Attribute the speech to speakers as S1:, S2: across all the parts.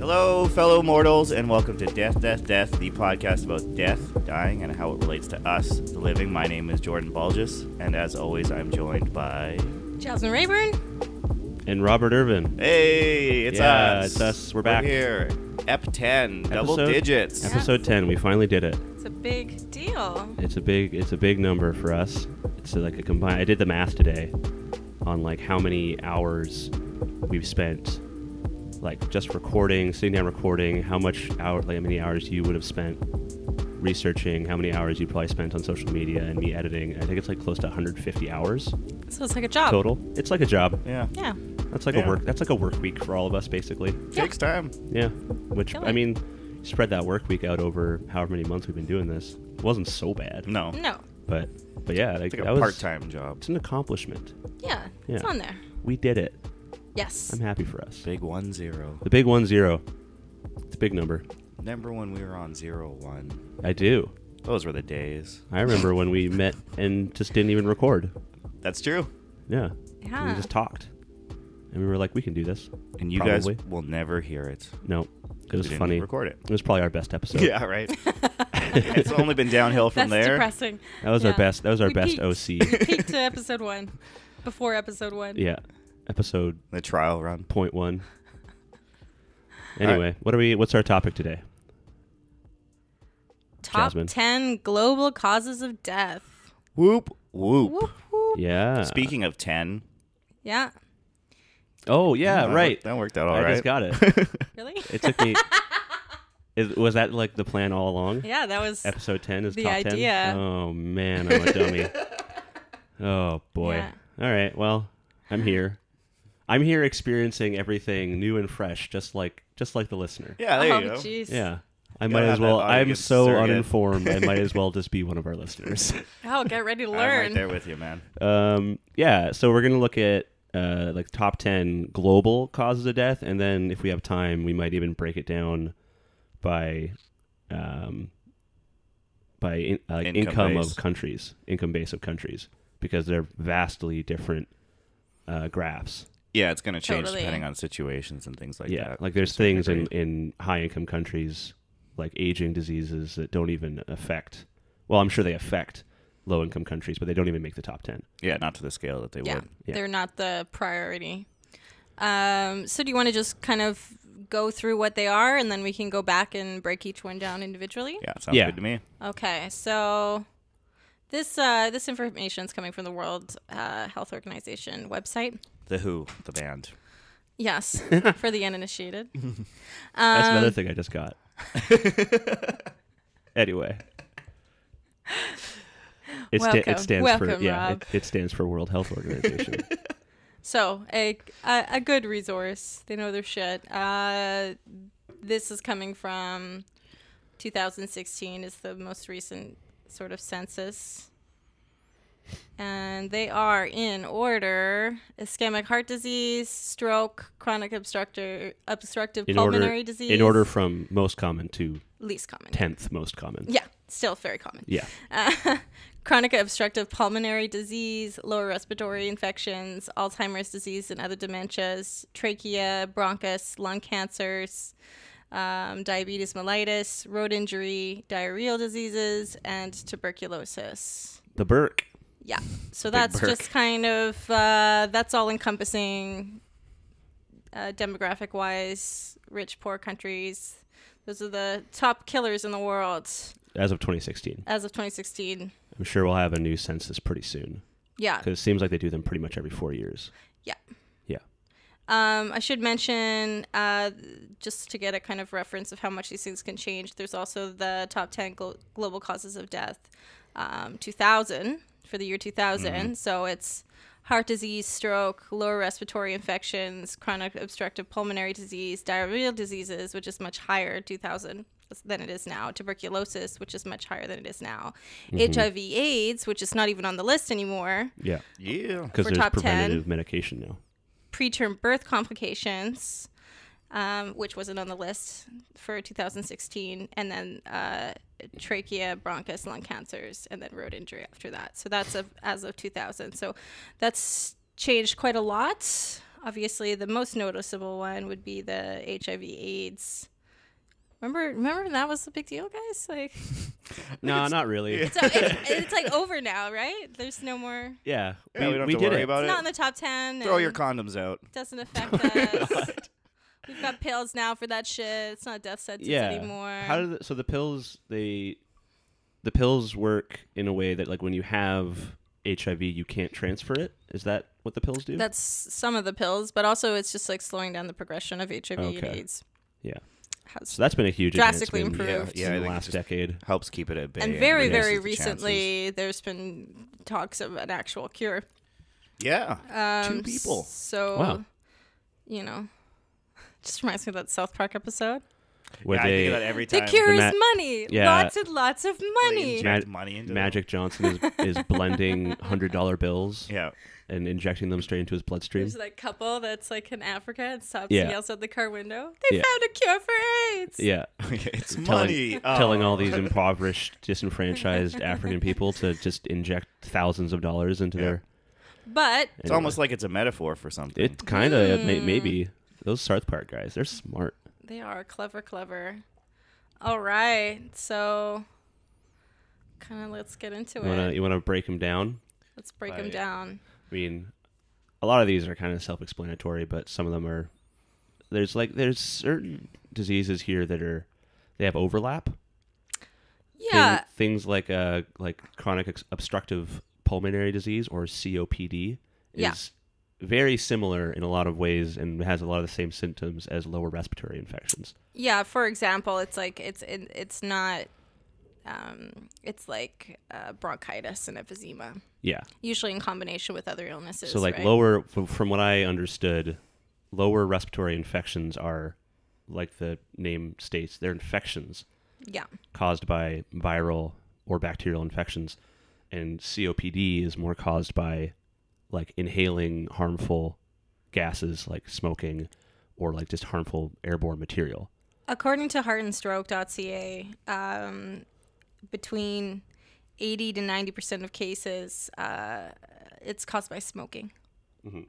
S1: Hello, fellow mortals, and welcome to Death, the podcast about death, dying, and how it relates to us, the living. My name is Jordan Bulgis, and as always, I'm joined by...
S2: Jasmine Rayburn.
S3: And Robert Irvin.
S1: Hey, it's us.
S3: It's us. We're back.
S1: Here. Ep 10, double digits.
S3: Episode 10. We finally did it.
S2: It's a big deal.
S3: It's a big number for us. It's like a combined. I did the math today on like how many hours we've spent, like just recording, sitting down recording. How many hours you would have spent researching? How many hours you probably spent on social media and me editing? I think it's like close to 150 hours.
S2: So it's like a job
S3: total. It's like a job.
S1: Yeah.
S2: Yeah.
S3: That's like a work. That's like a work week for all of us, basically.
S1: Takes time.
S3: Yeah. Which I mean, spread that work week out over however many months we've been doing this. It wasn't so bad.
S1: No.
S3: But yeah,
S1: It's like
S3: that
S1: a part-time job.
S3: It's an accomplishment.
S2: Yeah. It's on there.
S3: We did it.
S2: Yes.
S3: I'm happy for us.
S1: Big 1-0.
S3: The big 1-0. It's a big number.
S1: Remember when we were on 0-1?
S3: I do.
S1: Those were the days.
S3: I remember when we met and just didn't even record.
S1: That's true.
S3: Yeah.
S2: Yeah.
S3: We just talked. And we were like, we can do this.
S1: And you
S3: Probably.
S1: guys will never hear it.
S3: No. It was
S1: We didn't
S3: funny.
S1: record it.
S3: It was probably our best episode.
S1: Yeah, right. It's only been downhill from
S2: That's
S1: there.
S2: depressing.
S3: That was our best. That was our
S2: We
S3: best
S2: peaked.
S3: OC.
S2: We peaked to episode 1. Before episode 1.
S3: Yeah. Episode
S1: The trial run.
S3: 0.1. Anyway, what's our topic today?
S2: Top
S3: Jasmine.
S2: 10 global causes of death.
S1: Whoop, whoop.
S2: Whoop, whoop.
S3: Yeah.
S1: Speaking of 10.
S2: Yeah.
S3: Oh, yeah, right.
S1: That worked out all
S3: I
S1: right.
S3: just got it.
S2: Really?
S3: It took me... Was that like the plan all along?
S2: Yeah, that was
S3: Episode 10 is
S2: the
S3: top
S2: idea.
S3: 10? Oh, man, I'm a dummy. Oh, boy.
S2: Yeah.
S3: All right, well, I'm here. I'm here experiencing everything new and fresh, just like the listener.
S1: Yeah, there
S2: oh,
S1: you go.
S2: jeez.
S3: Yeah. I
S1: Gotta
S3: might
S1: have
S3: as well.
S1: that
S3: I'm
S1: audience
S3: so
S1: surrogate.
S3: uninformed. I might as well just be one of our listeners.
S2: Oh, get ready to
S1: I'm
S2: learn.
S1: right there with you, man.
S3: Yeah, so we're going to look at like top 10 global causes of death, and then if we have time, we might even break it down by income
S1: base.
S3: of countries, income base of countries, because they're vastly different graphs.
S1: Yeah, it's going to change
S2: Totally.
S1: depending on situations and things like
S3: Yeah,
S1: that.
S3: like there's things in high income countries, like aging diseases, that don't even affect. Well, I'm sure they affect low income countries, but they don't even make the top 10.
S1: Yeah, not to the scale that they
S2: Yeah,
S1: would.
S3: Yeah.
S2: they're not the priority. So do you want to just kind of go through what they are, and then we can go back and break each one down individually?
S1: Yeah, sounds good to me.
S2: Okay, so this information is coming from the World Health Organization website.
S1: The Who, the band.
S2: Yes, for the uninitiated.
S3: That's another thing I just got. Anyway. It stands
S2: Welcome,
S3: for
S2: Rob.
S3: it stands for World Health Organization.
S2: So a good resource. They know their shit. This is coming from 2016. Is the most recent sort of census. And they are in order: ischemic heart disease, stroke, chronic obstructive pulmonary disease.
S3: In order from most common to
S2: least common.
S3: 10th most common.
S2: Yeah, still very common.
S3: Yeah.
S2: Chronic obstructive pulmonary disease, lower respiratory infections, Alzheimer's disease and other dementias, trachea, bronchus, lung cancers, diabetes mellitus, road injury, diarrheal diseases, and tuberculosis.
S3: The Burke.
S2: Yeah. So that's
S1: Burke.
S2: just kind of, that's all encompassing demographic wise, rich, poor countries. Those are the top killers in the world
S3: As of 2016.
S2: as of 2016.
S3: I'm sure we'll have a new census pretty soon.
S2: Yeah.
S3: Because it seems like they do them pretty much every 4 years.
S2: Yeah.
S3: Yeah.
S2: I should mention, just to get a kind of reference of how much these things can change, there's also the top 10 global causes of death, 2000, for the year 2000.
S1: Mm-hmm.
S2: So it's heart disease, stroke, lower respiratory infections, chronic obstructive pulmonary disease, diarrheal diseases, which is much higher, 2000, than it is now, tuberculosis, which is much higher than it is now, HIV/AIDS, which is not even on the list anymore,
S3: Yeah.
S1: Yeah.
S3: Because
S2: For
S3: there's
S2: top 10.
S3: preventative medication now.
S2: preterm birth complications, which wasn't on the list for 2016, and then trachea, bronchus, lung cancers, and then road injury after that. So that's as of 2000. So that's changed quite a lot. obviously, the most noticeable one would be the HIV/AIDS. Remember when that was a big deal, guys? Like,
S3: No, not really.
S2: it's like over now, right? There's no more.
S3: Yeah,
S1: Yeah, we don't have to
S3: did
S1: worry
S3: it.
S1: about
S2: It's
S1: it.
S2: not in the top 10.
S1: Throw your
S2: and
S1: condoms out.
S2: Doesn't affect us. We've got pills now for that shit. It's not a death sentence anymore.
S3: So the pills the pills work in a way that like when you have HIV, you can't transfer it. Is that what the pills do?
S2: That's some of the pills, but also it's just like slowing down the progression of HIV and
S3: Okay.
S2: AIDS.
S3: Yeah.
S2: Has
S3: So that's been a huge
S2: drastically
S3: advancement
S2: improved.
S1: Yeah, I
S3: in the
S1: think
S3: last
S1: just
S3: decade.
S1: helps keep it at bay.
S2: and very,
S1: reduces
S2: very
S1: the
S2: recently, there's been talks of an actual cure.
S1: chances. Yeah. 2 people.
S2: So,
S3: Wow.
S2: you know, just reminds me of that South Park episode.
S3: Where
S1: I think
S3: they
S1: of that every
S2: The
S1: time.
S2: cure
S3: The
S2: is
S3: ma-
S2: money.
S3: Yeah.
S2: Lots and lots of
S1: They
S2: money.
S1: inject money into
S3: Magic Johnson is blending $100 bills
S1: them. Yeah.
S3: and injecting them straight into his bloodstream.
S2: There's that couple that's like in Africa and stops
S3: Yeah.
S2: and yells out the car window. They
S3: Yeah.
S2: found a cure for AIDS.
S3: Yeah.
S1: It's
S3: telling,
S1: money.
S3: telling all
S1: Oh.
S3: these impoverished, disenfranchised African people to just inject thousands of dollars into
S1: Yeah.
S3: their.
S2: But
S1: It's almost like it's a metaphor for something.
S3: It kind of maybe those South Park guys. They're smart.
S2: they are clever. All right. So, kind of let's get into it.
S3: You wanna break them down?
S2: Let's break them
S1: Right.
S2: down.
S3: I mean, a lot of these are kind of self-explanatory, but some of them are. There's certain diseases here that they have overlap.
S2: Yeah.
S3: Things like chronic obstructive pulmonary disease or COPD is
S2: Yeah.
S3: very similar in a lot of ways and has a lot of the same symptoms as lower respiratory infections.
S2: Yeah, for example, it's like it's not it's like bronchitis and emphysema,
S3: Yeah.
S2: usually in combination with other illnesses.
S3: So like
S2: right?
S3: from what I understood, lower respiratory infections are, like the name states, they're infections
S2: Yeah.
S3: caused by viral or bacterial infections, and COPD is more caused by like inhaling harmful gases like smoking or like just harmful airborne material.
S2: According to heartandstroke.ca, between 80 to 90% of cases, it's caused by smoking.
S3: Mhm.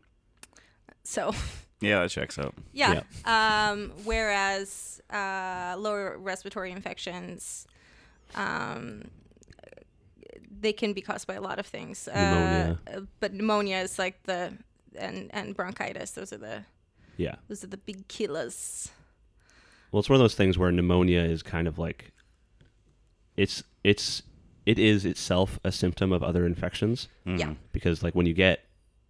S2: So,
S1: Yeah, that checks out.
S2: yeah. Whereas lower respiratory infections, they can be caused by a lot of things.
S3: Pneumonia.
S2: But pneumonia is like and bronchitis. Those are the big killers.
S3: Well, it's one of those things where pneumonia is kind of like it is itself a symptom of other infections.
S2: Yeah.
S3: Because like when you get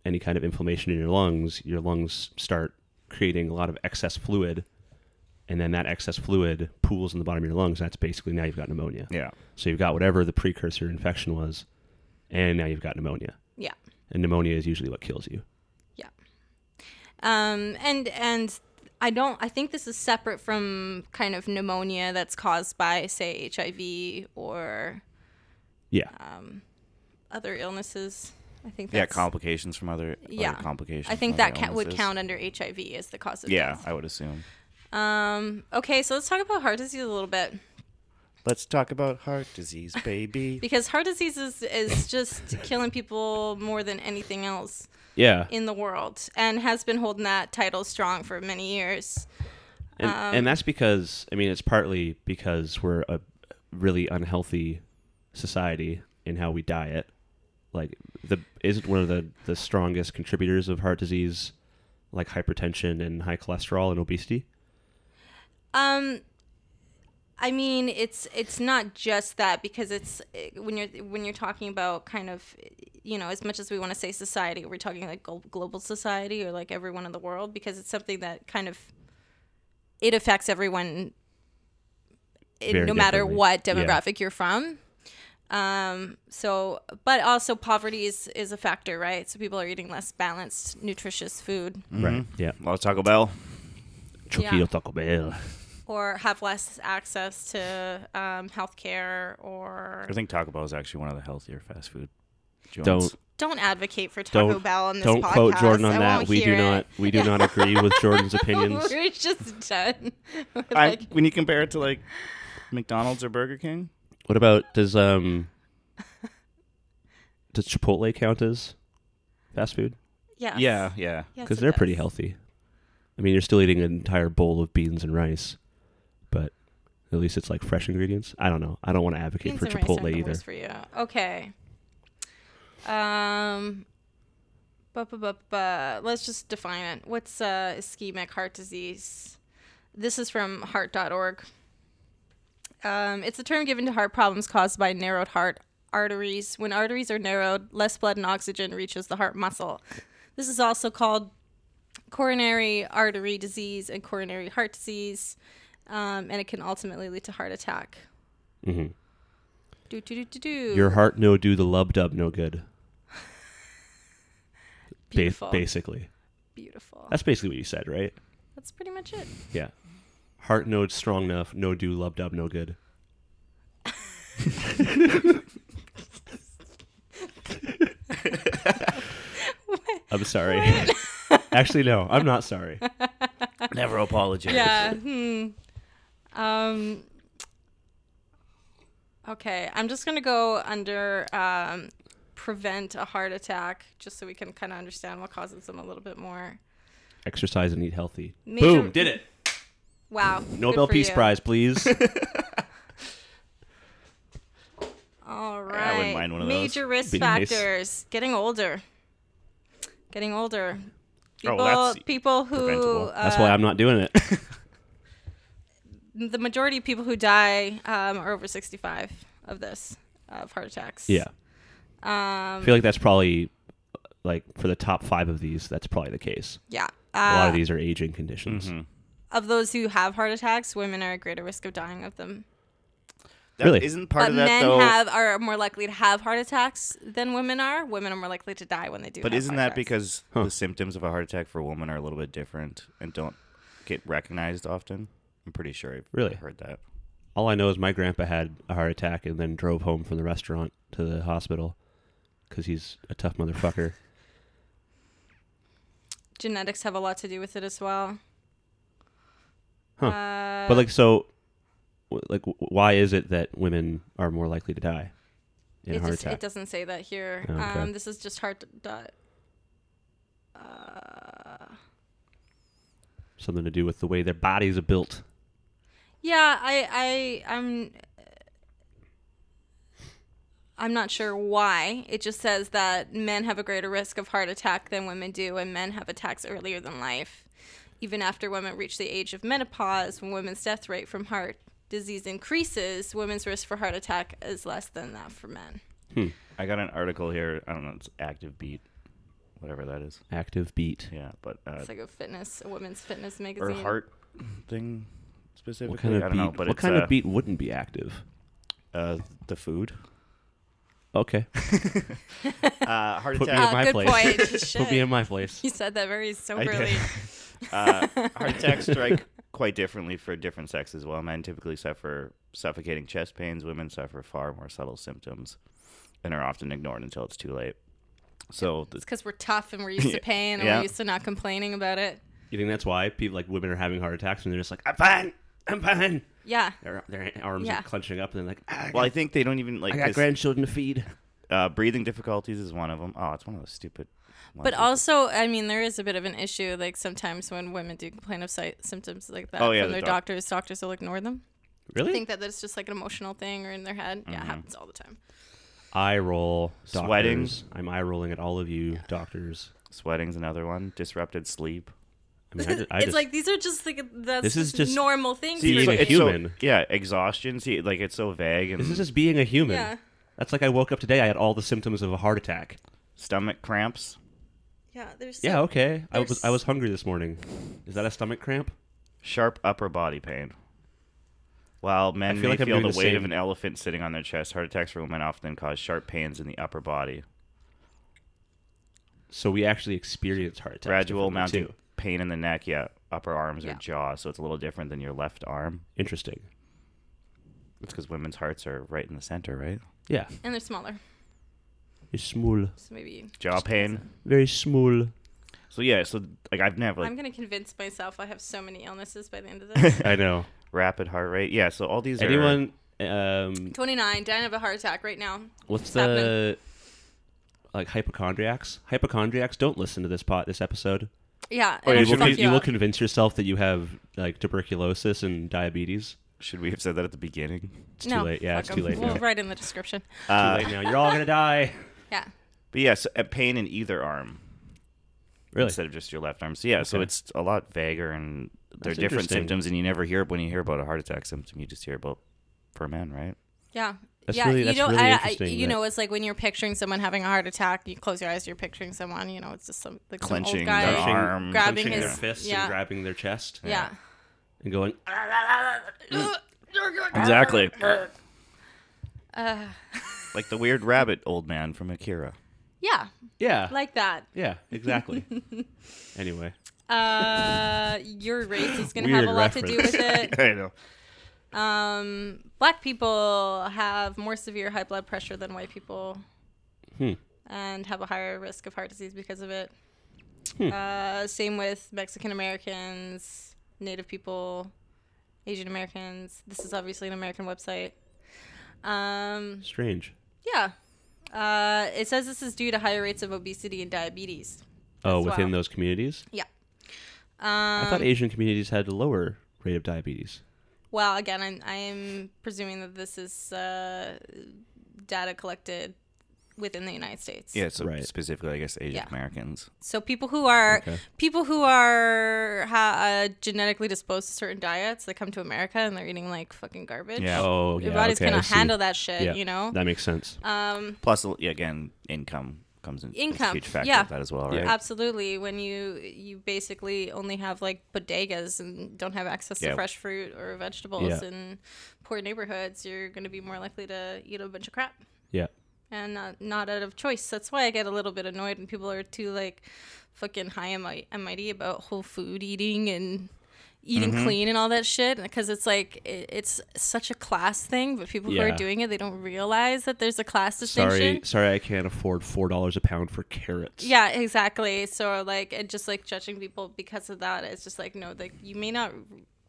S3: any kind of inflammation in your lungs start creating a lot of excess fluid, and then that excess fluid pools in the bottom of your lungs. That's basically now you've got pneumonia.
S1: Yeah.
S3: So you've got whatever the precursor infection was, and now you've got pneumonia.
S2: Yeah.
S3: And pneumonia is usually what kills you.
S2: Yeah. And I think this is separate from kind of pneumonia that's caused by, say, HIV or
S3: Yeah.
S2: other illnesses. I think
S1: Yeah,
S2: that's
S1: complications from other complications.
S2: I think
S1: from
S2: that
S1: other
S2: would
S1: illnesses.
S2: count under HIV as the cause of
S1: Yeah,
S2: death.
S1: I would assume.
S2: Okay, so let's talk about heart disease a little bit.
S1: Let's talk about heart disease, baby.
S2: Because heart disease is just killing people more than anything else
S3: Yeah.
S2: in the world and has been holding that title strong for many years.
S3: And that's because, I mean, it's partly because we're a really unhealthy society in how we diet. Like, isn't one of the strongest contributors of heart disease, like hypertension and high cholesterol and obesity?
S2: I mean, it's not just that, because it's when you're talking about kind of, you know, as much as we want to say society, we're talking like global society or like everyone in the world, because it's something that kind of it affects everyone no matter
S3: differently.
S2: what demographic you're from. So, but also poverty is a factor, right? So people are eating less balanced, nutritious food,
S3: Right. Yeah.
S1: A lot of Taco Bell.
S3: Choquito
S2: Yeah.
S3: Taco Bell.
S2: or have less access to healthcare, or
S1: I think Taco Bell is actually one of the healthier fast food joints.
S2: don't advocate for Taco Bell on this
S3: Don't
S2: podcast.
S3: quote Jordan on
S2: I
S3: that.
S2: won't
S3: We do
S2: hear
S3: not.
S2: it.
S3: We do not agree with Jordan's opinions.
S2: We're just done. We're
S1: When you compare it to like McDonald's or Burger King,
S3: What about does Chipotle count as fast food?
S2: Yes.
S1: Yeah.
S2: Yes,
S3: Because
S2: it
S3: they're pretty
S2: does.
S3: healthy. I mean, you're still eating an entire bowl of beans and rice, but at least it's like fresh ingredients. I don't know. I don't want to advocate
S2: Beans
S3: for
S2: and rice aren't
S3: Chipotle
S2: the
S3: either.
S2: worst for you. Okay. Let's just define it. What's ischemic heart disease? This is from heart.org. It's a term given to heart problems caused by narrowed heart arteries. When arteries are narrowed, less blood and oxygen reaches the heart muscle. This is also called coronary artery disease and coronary heart disease, and it can ultimately lead to heart attack.
S3: Mm-hmm.
S2: Do.
S3: Your heart no do, the lub dub no good.
S2: Beautiful.
S3: Basically.
S2: Beautiful.
S3: That's basically what you said, right?
S2: That's pretty much it.
S3: Yeah. Heart node strong enough, no do, lub dub no good. I'm sorry. Actually, no, I'm not sorry.
S1: Never apologize.
S2: Yeah. Okay, I'm just gonna go under prevent a heart attack, just so we can kind of understand what causes them a little bit more.
S3: Exercise and eat healthy.
S2: Major-
S3: Boom, did it.
S2: Wow.
S3: Nobel
S2: good for
S3: Peace
S2: you.
S3: Prize, please.
S2: All right.
S1: I wouldn't mind one of those.
S2: Major risk
S3: Be nice.
S2: factors. Getting older. People,
S1: that's
S2: people who
S1: preventable.
S3: That's why I'm not doing it.
S2: the majority of people who die are over 65 of heart attacks.
S3: Yeah. I feel like that's probably, like, for the top 5 of these, that's probably the case.
S2: Yeah.
S3: A lot of these are aging conditions.
S1: Mm-hmm.
S2: Of those who have heart attacks, women are at greater risk of dying of them.
S3: Really?
S1: Isn't part
S2: But
S1: of that
S2: men
S1: though?
S2: are more likely to have heart attacks than women are. Women are more likely to die when they do.
S1: But
S2: have
S1: isn't
S2: heart
S1: that
S2: attacks.
S1: because the symptoms of a heart attack for a woman are a little bit different and don't get recognized often? I'm pretty sure I've
S3: Really?
S1: heard that.
S3: All I know is my grandpa had a heart attack and then drove home from the restaurant to the hospital because he's a tough motherfucker.
S2: genetics have a lot to do with it as well?
S3: Huh. But, like, so, like, why is it that women are more likely to die in a heart attack?
S2: It doesn't say that here.
S3: Oh, okay.
S2: This is just heart.
S3: Something to do with the way their bodies are built.
S2: Yeah, I'm not sure why. It just says that men have a greater risk of heart attack than women do, and men have attacks earlier than life. Even after women reach the age of menopause, when women's death rate from heart disease increases, women's risk for heart attack is less than that for men.
S1: I got an article here. I don't know. It's Active Beat, whatever that is.
S3: Active beat.
S1: Yeah, but
S2: It's like a women's fitness
S1: or
S2: magazine.
S1: heart thing specifically.
S3: What kind of
S1: I don't
S3: beat?
S1: know, but
S3: What
S1: it's
S3: kind of beat wouldn't be active?
S1: the food.
S3: Okay.
S1: Heart
S3: Put me
S1: attack.
S3: in my
S2: good
S3: place.
S2: point.
S3: Put me
S2: Shit.
S3: in my place.
S2: You said that very soberly.
S1: Heart attacks strike quite differently for different sexes. While men typically suffer suffocating chest pains, women suffer far more subtle symptoms and are often ignored until it's too late. So
S2: It's because we're tough and we're used to pain and
S1: Yeah.
S2: we're used to not complaining about it.
S3: You think that's why people, like, women are having heart attacks and they're just like, I'm fine. I'm fine.
S2: Yeah.
S3: Their arms
S2: Yeah.
S3: are clenching up and they're like,
S1: well, I think they don't even like
S3: I got
S1: this,
S3: grandchildren to feed.
S1: breathing difficulties is one of them. Oh, it's one of those stupid ones.
S2: But also, I mean, there is a bit of an issue. Like sometimes when women do complain of symptoms like that
S1: Oh, yeah,
S2: from
S1: the
S2: their doctors will ignore them.
S3: Really?
S2: I think that it's just like an emotional thing or in their head. Yeah, it happens all the time.
S3: Eye roll. Doctors.
S1: Sweating.
S3: I'm eye rolling at all of you, doctors.
S1: Sweating's another one. Disrupted sleep.
S3: I mean, I
S2: It's
S3: just
S2: like these are just like that's
S3: This is just
S2: normal things.
S3: being
S2: for
S3: a
S2: you.
S3: human.
S1: Yeah, exhaustion. See, like it's so vague and
S3: this is just being a human.
S2: Yeah.
S3: That's like I woke up today. I had all the symptoms of a heart attack.
S1: stomach cramps.
S2: Yeah, there's
S3: Yeah, okay. I
S2: There's-
S3: was hungry this morning. Is that a stomach cramp?
S1: Sharp upper body pain. While men
S3: feel
S1: may
S3: like I'm
S1: feel
S3: doing
S1: the
S3: the
S1: weight of
S3: same.
S1: an elephant sitting on their chest, heart attacks for women often cause sharp pains in the upper body.
S3: So we actually experience heart attacks.
S1: Gradual
S3: differently,
S1: mounting
S3: too.
S1: pain in the neck, upper arms or
S2: Yeah.
S1: jaw, so it's a little different than your left arm.
S3: Interesting.
S1: It's because women's hearts are right in the center, right?
S3: Yeah.
S2: and they're smaller.
S3: It's small.
S2: So maybe
S1: Jaw pain.
S3: Very small.
S1: So yeah, so like I've never like
S2: I'm gonna convince myself I have so many illnesses by the end of this.
S3: I know.
S1: rapid heart rate. Yeah, so all these are
S3: Anyone
S2: 29, dying of a heart attack right now.
S3: what's
S2: It's happening.
S3: the like hypochondriacs. Hypochondriacs don't listen to this episode.
S2: Yeah.
S1: Oh,
S2: and
S1: yeah,
S2: it'll fuck
S3: You will
S2: up.
S3: convince yourself that you have like tuberculosis and diabetes.
S1: Should we have said that at the beginning?
S3: It's too late. Yeah,
S2: fuck
S3: it's too
S2: 'em.
S3: late
S2: We'll
S3: now.
S2: write in the description.
S3: Too late now. You're all gonna die.
S2: Yeah.
S1: But yes, a pain in either arm
S3: Really?
S1: instead of just your left arm. So yeah, so
S3: Okay.
S1: it's a lot vaguer, and they're
S3: That's
S1: different
S3: interesting.
S1: symptoms, and you never hear when you hear about a heart attack symptom, you just hear about for men, right?
S2: Yeah.
S3: That's
S2: yeah,
S3: really-
S2: you
S3: that's
S2: know,
S3: really interesting
S2: you
S3: that-
S2: know, it's like when you're picturing someone having a heart attack, you close your eyes, you're picturing someone, you know, it's just some like some old
S1: Clenching
S2: guy
S1: their arm,
S2: grabbing
S3: clenching
S2: his
S3: their fists
S2: yeah,
S3: and grabbing their chest
S2: yeah.
S3: and going.
S1: Exactly.
S2: Uh,
S1: Like the weird rabbit old man from Akira.
S2: yeah,
S3: Yeah.
S2: like that.
S3: Yeah. Exactly. Anyway.
S2: Your race is going to have
S3: Weird
S2: a lot to do with it.
S1: I know.
S2: Black people have more severe high blood pressure than white people, and have a higher risk of heart disease because of it. Same with Mexican Americans, Native people, Asian Americans. This is obviously an American website.
S3: Strange.
S2: Yeah. It says this is due to higher rates of obesity and diabetes.
S3: Oh,
S2: as
S3: within
S2: well.
S3: those communities?
S2: Yeah.
S3: I thought Asian communities had a lower rate of diabetes.
S2: Well, again, I'm presuming that this is data collected within the United States.
S1: Yeah, so
S3: Right.
S1: specifically, I guess, Asian
S2: Yeah.
S1: Americans.
S2: So people who are
S3: Okay.
S2: genetically disposed to certain diets, they come to America and they're eating like fucking garbage.
S1: Yeah.
S3: Oh, yeah.
S2: Your body's
S3: okay, I
S2: gonna
S3: see.
S2: handle that shit,
S3: Yeah,
S2: you know.
S3: That makes sense.
S1: Plus, yeah, again, income comes in. is a
S2: Income,
S1: huge factor
S2: yeah.
S1: of that as well, right?
S3: Yeah.
S2: Absolutely. When you basically only have like bodegas and don't have access to
S1: Yeah.
S2: fresh fruit or vegetables
S3: Yeah.
S2: in poor neighborhoods, you're going to be more likely to eat a bunch of crap.
S3: Yeah.
S2: And not out of choice. That's why I get a little bit annoyed when people are too like fucking high and mighty about whole food eating and eating clean and all that shit, because it's like it's such a class thing, but people who
S3: Yeah.
S2: are doing it, they don't realize that there's a class distinction.
S3: Sorry, I can't afford $4 a pound for carrots.
S2: Yeah, exactly. So like, and just like judging people because of that, it's just like, no, like you may not,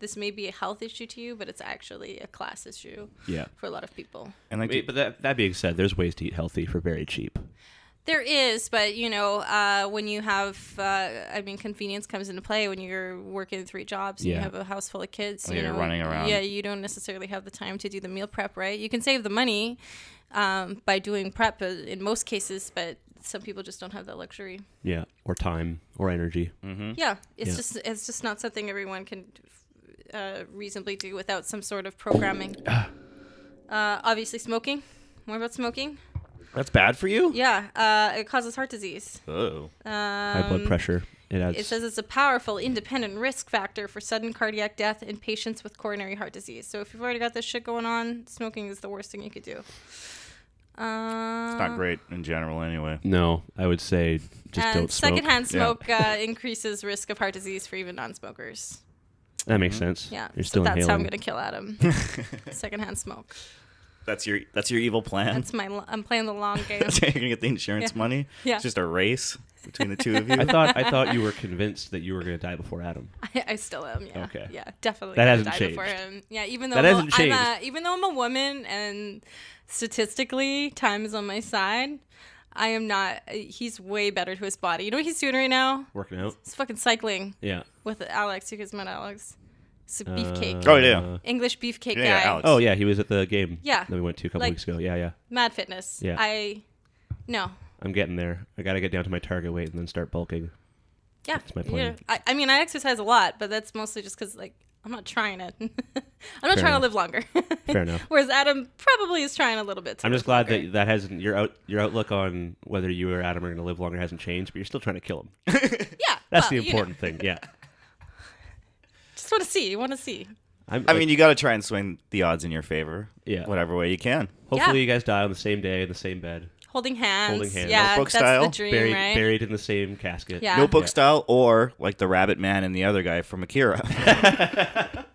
S2: this may be a health issue to you, but it's actually a class issue
S3: Yeah.
S2: for a lot of people.
S1: And like,
S3: But that being said, there's ways to eat healthy for very cheap.
S2: There is, but you know, when you have, convenience comes into play when you're working 3 jobs and you
S3: Yeah.
S2: have a house full of kids.
S1: When
S2: you
S1: you're
S2: know,
S1: running around.
S2: Yeah, you don't necessarily have the time to do the meal prep, right? You can save the money by doing prep in most cases, but some people just don't have that luxury.
S3: Yeah. Or time or energy.
S2: Yeah, it's
S3: Yeah.
S2: just not something everyone can reasonably do without some sort of programming. Obviously, smoking. More about smoking.
S1: that's bad for you?
S2: Yeah, it causes heart disease.
S1: Oh.
S3: High blood pressure.
S2: It says it's a powerful independent risk factor for sudden cardiac death in patients with coronary heart disease. So if you've already got this shit going on, smoking is the worst thing you could do.
S1: It's not great in general anyway.
S3: No, I would say just
S2: And
S3: don't smoke.
S2: secondhand
S1: Yeah.
S2: smoke increases risk of heart disease for even non-smokers.
S3: That makes sense.
S2: Yeah,
S3: You're
S2: so
S3: still
S2: that's
S3: inhaling.
S2: how I'm gonna kill Adam. Secondhand smoke.
S1: That's your evil plan?
S2: I'm playing the long game.
S1: You're going to get the insurance
S2: Yeah.
S1: money?
S2: Yeah.
S1: It's just a race between the two of you?
S3: I thought you were convinced that you were going to die before Adam.
S2: I still am. Yeah.
S3: Okay.
S2: Yeah, definitely.
S3: That
S2: gonna
S3: hasn't
S2: die
S3: changed.
S2: before him. Yeah, even though
S3: That hasn't
S2: even though I'm a woman and statistically time is on my side, I am not. He's way better to his body. You know what he's doing right now?
S3: Working out.
S2: He's fucking cycling
S3: Yeah.
S2: with Alex. You guys met Alex. It's a beefcake.
S1: Oh, yeah.
S2: English beefcake
S1: Yeah,
S2: guy.
S1: Alex.
S3: Oh yeah, he was at the game.
S2: Yeah.
S3: That we went to a couple
S2: Like-
S3: weeks ago. Yeah, yeah.
S2: Mad fitness.
S3: Yeah.
S2: No.
S3: I'm getting there. I gotta get down to my target weight and then start bulking.
S2: Yeah.
S3: That's my plan.
S2: Yeah. I mean, I exercise a lot, but that's mostly just because, like, I'm not trying it. I'm not trying
S3: enough.
S2: to live longer.
S3: Fair enough.
S2: Whereas Adam probably is trying a little bit. To
S3: I'm just
S2: live
S3: glad
S2: longer.
S3: that hasn't your outlook on whether you or Adam are going to live longer hasn't changed, but you're still trying to kill him.
S2: Yeah.
S3: That's
S2: well,
S3: the
S2: you know,
S3: important thing. Yeah.
S2: just want to see. You want to see.
S1: I mean, you got to try and swing the odds in your favor.
S3: Yeah.
S1: Whatever way you can.
S3: hopefully
S2: Yeah.
S3: you guys die on the same day in the same bed,
S2: Holding hands.
S3: Holding hands.
S2: Yeah,
S1: Notebook
S2: that's
S1: style?
S2: the dream, right?
S3: buried in the same casket.
S2: Yeah.
S1: Notebook
S3: Yeah.
S1: style, or like the rabbit man and the other guy from Akira.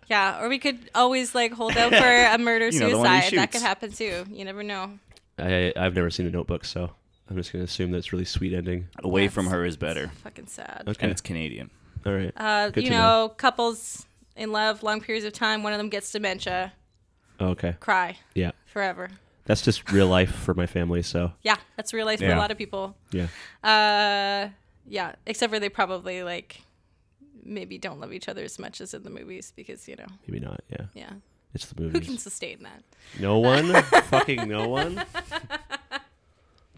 S2: Yeah, or we could always like hold out for a murder
S1: You know, the one he
S2: suicide. That
S1: shoots.
S2: could happen too. You never know.
S3: I've never seen a Notebook, so I'm just going to assume that it's a really sweet ending.
S1: Away
S2: Yes.
S1: from her is better.
S2: Fucking sad.
S3: Okay.
S1: And it's Canadian.
S3: All right. Good
S2: You
S3: to
S2: know, couples in love, long periods of time, one of them gets dementia,
S3: Oh, okay.
S2: cry
S3: Yeah.
S2: forever.
S3: That's just real life for my family. So
S2: Yeah, that's real life for a
S1: Yeah.
S2: lot of people.
S3: yeah,
S2: Yeah, except for they probably maybe don't love each other as much as in the movies because
S3: maybe not. Yeah,
S2: yeah,
S3: it's the
S2: who
S3: movies.
S2: can sustain that?
S3: No one, fucking no one.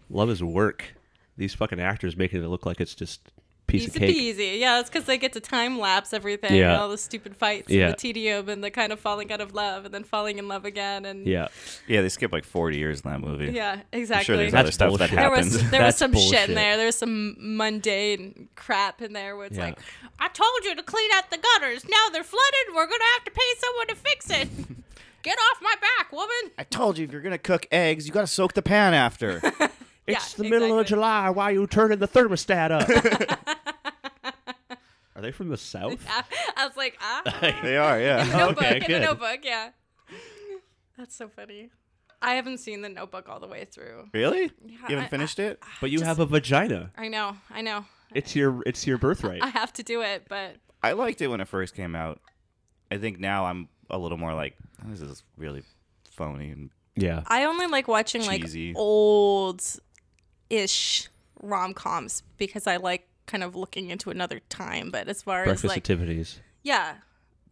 S3: Love is work. These fucking actors making it look like it's just piece of
S2: Easy
S3: cake.
S2: peasy. Yeah, it's because they get to time lapse everything.
S3: Yeah.
S2: And all the stupid fights
S3: Yeah.
S2: and the tedium and the kind of falling out of love and then falling in love again. And
S3: Yeah,
S1: Yeah, they skip like 40 years in that movie.
S2: yeah,
S1: I'm
S2: exactly.
S1: sure there's
S3: That's
S1: other stuff that
S3: bullshit.
S2: there
S1: happens.
S2: was
S3: That's
S2: some shit
S3: bullshit.
S2: in there. There was some mundane crap in there where it's
S3: Yeah.
S2: like, I told you to clean out the gutters. Now they're flooded. We're gonna have to pay someone to fix it. Get off my back, woman.
S1: I told you if you're gonna cook eggs, you gotta soak the pan after.
S3: it's
S2: Yeah,
S3: the middle of
S2: exactly.
S3: July. Why are you turning the thermostat up? Are they from the south?
S2: I was like,
S1: They are, yeah.
S2: Notebook,
S3: Okay,
S2: in the
S3: good.
S2: Notebook, yeah. That's so funny. I haven't seen the Notebook all the way through.
S1: Really?
S2: Yeah,
S1: You haven't
S2: I-
S1: finished it?
S3: But you
S2: Just-
S3: have a vagina.
S2: I know.
S3: It's your birthright.
S2: I have to do it, but
S1: I liked it when it first came out. I think now I'm a little more like, oh, this is really phony and
S3: Yeah.
S2: I only like watching
S1: Cheesy.
S2: like old-ish rom-coms because I like kind of looking into another time. But as far as
S3: Breakfast
S2: like,
S3: at Tiffany's.
S2: yeah,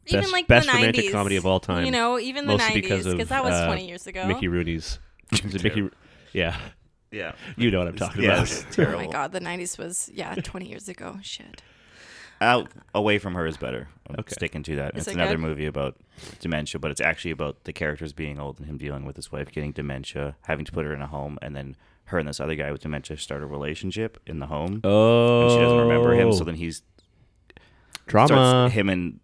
S3: Best-
S2: even like
S3: best
S2: the 90s,
S3: romantic comedy of all time.
S2: You know, even the
S3: Mostly
S2: 90s
S3: because of,
S2: that was 20 years ago.
S3: Mickey Rooney's. Is it Mickey? Yeah.
S1: yeah.
S3: You know what I'm talking
S1: Yeah,
S3: about.
S1: it's
S2: Oh
S1: terrible.
S2: my god, the 90s was 20 years ago. Shit.
S1: Out Away from Her is better. I'm
S3: Okay.
S1: sticking to that.
S2: Is
S1: It's
S2: it
S1: another
S2: good?
S1: movie about dementia, but it's actually about the characters being old and him dealing with his wife getting dementia, having to put her in a home, and then her and this other guy with dementia start a relationship in the home.
S3: Oh.
S1: And she doesn't remember him, so then he's
S3: drama.
S1: starts, him and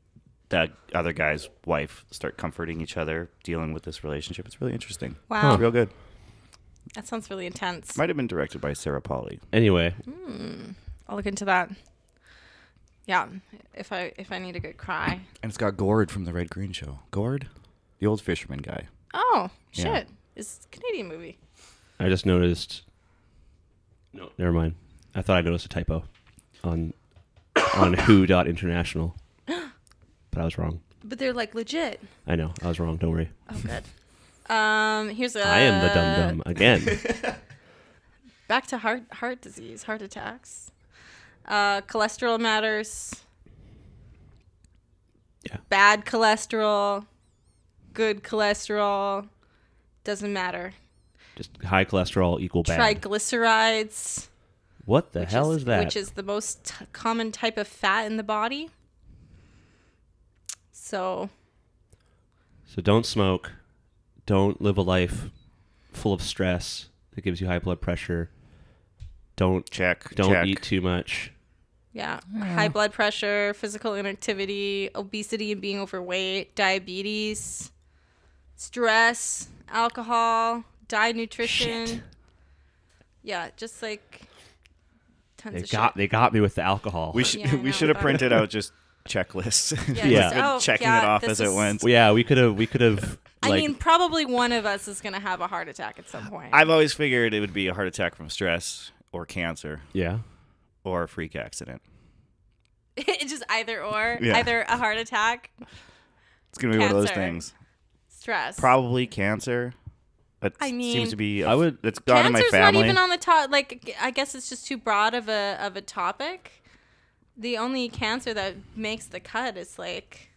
S1: that other guy's wife start comforting each other, dealing with this relationship. It's really interesting.
S2: Wow,
S1: It's real good.
S2: that sounds really intense.
S1: Might have been directed by Sarah Polley.
S3: Anyway,
S2: I'll look into that. Yeah, if I need a good cry.
S1: And it's got Gord from the Red Green Show. Gord? The old fisherman guy.
S2: Oh shit,
S1: Yeah.
S2: it's a Canadian movie.
S3: I just noticed. No, never mind. I thought I noticed a typo on who.international, but I was wrong.
S2: But they're like legit.
S3: I know. I was wrong. Don't worry.
S2: Oh, good. Here's a.
S3: I am the dum dum again.
S2: Back to heart disease, heart attacks. Cholesterol matters.
S3: Yeah.
S2: Bad cholesterol, good cholesterol, doesn't matter.
S3: Just high cholesterol equal bad.
S2: Triglycerides.
S3: What the hell is that?
S2: Which is the most common type of fat in the body. So,
S3: So don't smoke. Don't live a life full of stress that gives you high blood pressure. Don't
S1: Check.
S3: eat too much.
S2: yeah, high blood pressure, physical inactivity, obesity and being overweight, diabetes, stress, alcohol, diet nutrition.
S3: Shit.
S2: Yeah, just like tons
S3: They
S2: of
S3: got
S2: shit.
S3: me with the alcohol.
S1: We
S2: Yeah, I know,
S1: we should have
S2: but-
S1: printed out just checklists.
S3: Yeah.
S2: just, oh,
S1: checking
S2: yeah,
S1: it off
S2: this
S1: as it
S2: is-
S1: went.
S3: Well, yeah, we could have.
S2: I
S3: Like,
S2: mean, probably one of us is gonna have a heart attack at some point.
S1: I've always figured it would be a heart attack from stress or cancer
S3: yeah.
S1: or a freak accident.
S2: It's just either or,
S1: Yeah.
S2: either a heart attack,
S1: It's gonna be one of those
S2: Cancer.
S1: things.
S2: stress.
S1: Probably cancer. That
S2: I mean,
S1: seems to be.
S3: I would-
S1: It's gone in my
S2: Cancer's
S1: family.
S2: not even on the top. Like, I guess it's just too broad of a topic. The only cancer that makes the cut is like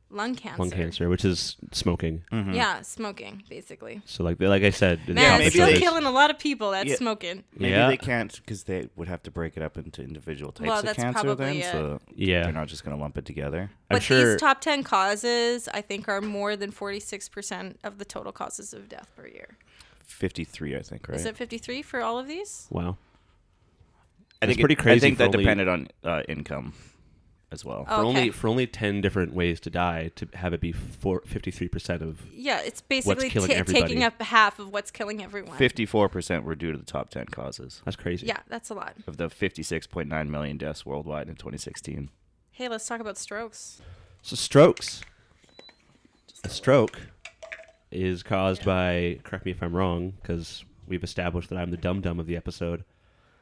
S2: lung cancer.
S3: Lung cancer, which is smoking.
S1: Mhm.
S2: Yeah, smoking basically.
S3: So like I said, in the
S2: Man,
S1: maybe
S2: it's still
S1: they-
S2: killing a lot of people. That's
S1: Yeah.
S2: smoking.
S1: Maybe
S3: Yeah.
S1: they can't because they would have to break it up into individual types
S2: Well,
S1: of
S2: that's
S1: cancer.
S2: probably
S1: Then,
S2: it.
S1: so
S3: Yeah.
S1: they're not just gonna lump it together.
S3: I'm
S2: But
S3: sure.
S2: these top 10 causes, I think, are more than 46% of the total causes of death per year.
S1: 53, I think. Right.
S2: Is it 53 for all of these?
S3: Wow.
S1: I think
S3: That's pretty
S1: I
S3: crazy
S1: think
S3: for
S1: that
S3: only-
S1: depended on income as well.
S2: Oh. Okay.
S3: For only 10 different ways to die, to have it be 53% of.
S2: Yeah, it's basically
S3: killing everybody?
S2: taking up half of what's killing everyone.
S1: 54% were due to the top 10 causes
S3: That's crazy.
S2: Yeah, that's a lot.
S1: of the 56.9 million deaths worldwide in 2016.
S2: Hey, let's talk about strokes.
S3: So strokes. A stroke is caused by. Correct me if I'm wrong, because we've established that I'm the dum dum of the episode.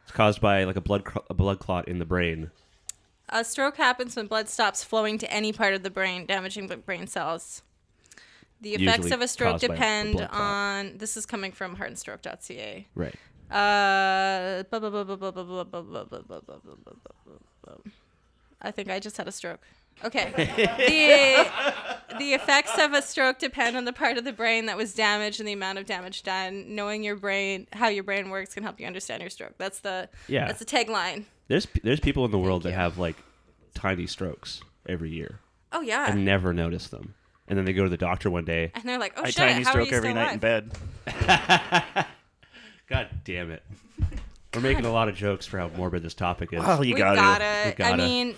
S3: It's caused by like a blood clot in the brain.
S2: A stroke happens when blood stops flowing to any part of the brain, damaging the brain cells. The effects
S3: Usually
S2: of a stroke
S3: caused by a
S2: depend
S3: blood clot.
S2: on. This is coming from heartandstroke.ca.
S3: Right.
S2: I think I just had a stroke. Okay. The effects of a stroke depend on the part of the brain that was damaged and the amount of damage done. Knowing your brain, how your brain works, can help you understand your stroke. That's the tagline.
S3: There's people in the world that
S2: you.
S3: have like tiny strokes every year
S2: Oh yeah.
S3: and never notice them, and then they go to the doctor one day.
S2: And they're like, oh
S1: I
S2: shit,
S1: tiny
S2: how are you
S1: stroke
S2: still
S1: every night
S2: alive?
S1: in bed.
S3: God damn it. We're making a lot of jokes for how morbid this topic is.
S1: Well, you
S2: We
S1: gotta.
S2: gotta.
S3: We gotta.
S2: I mean,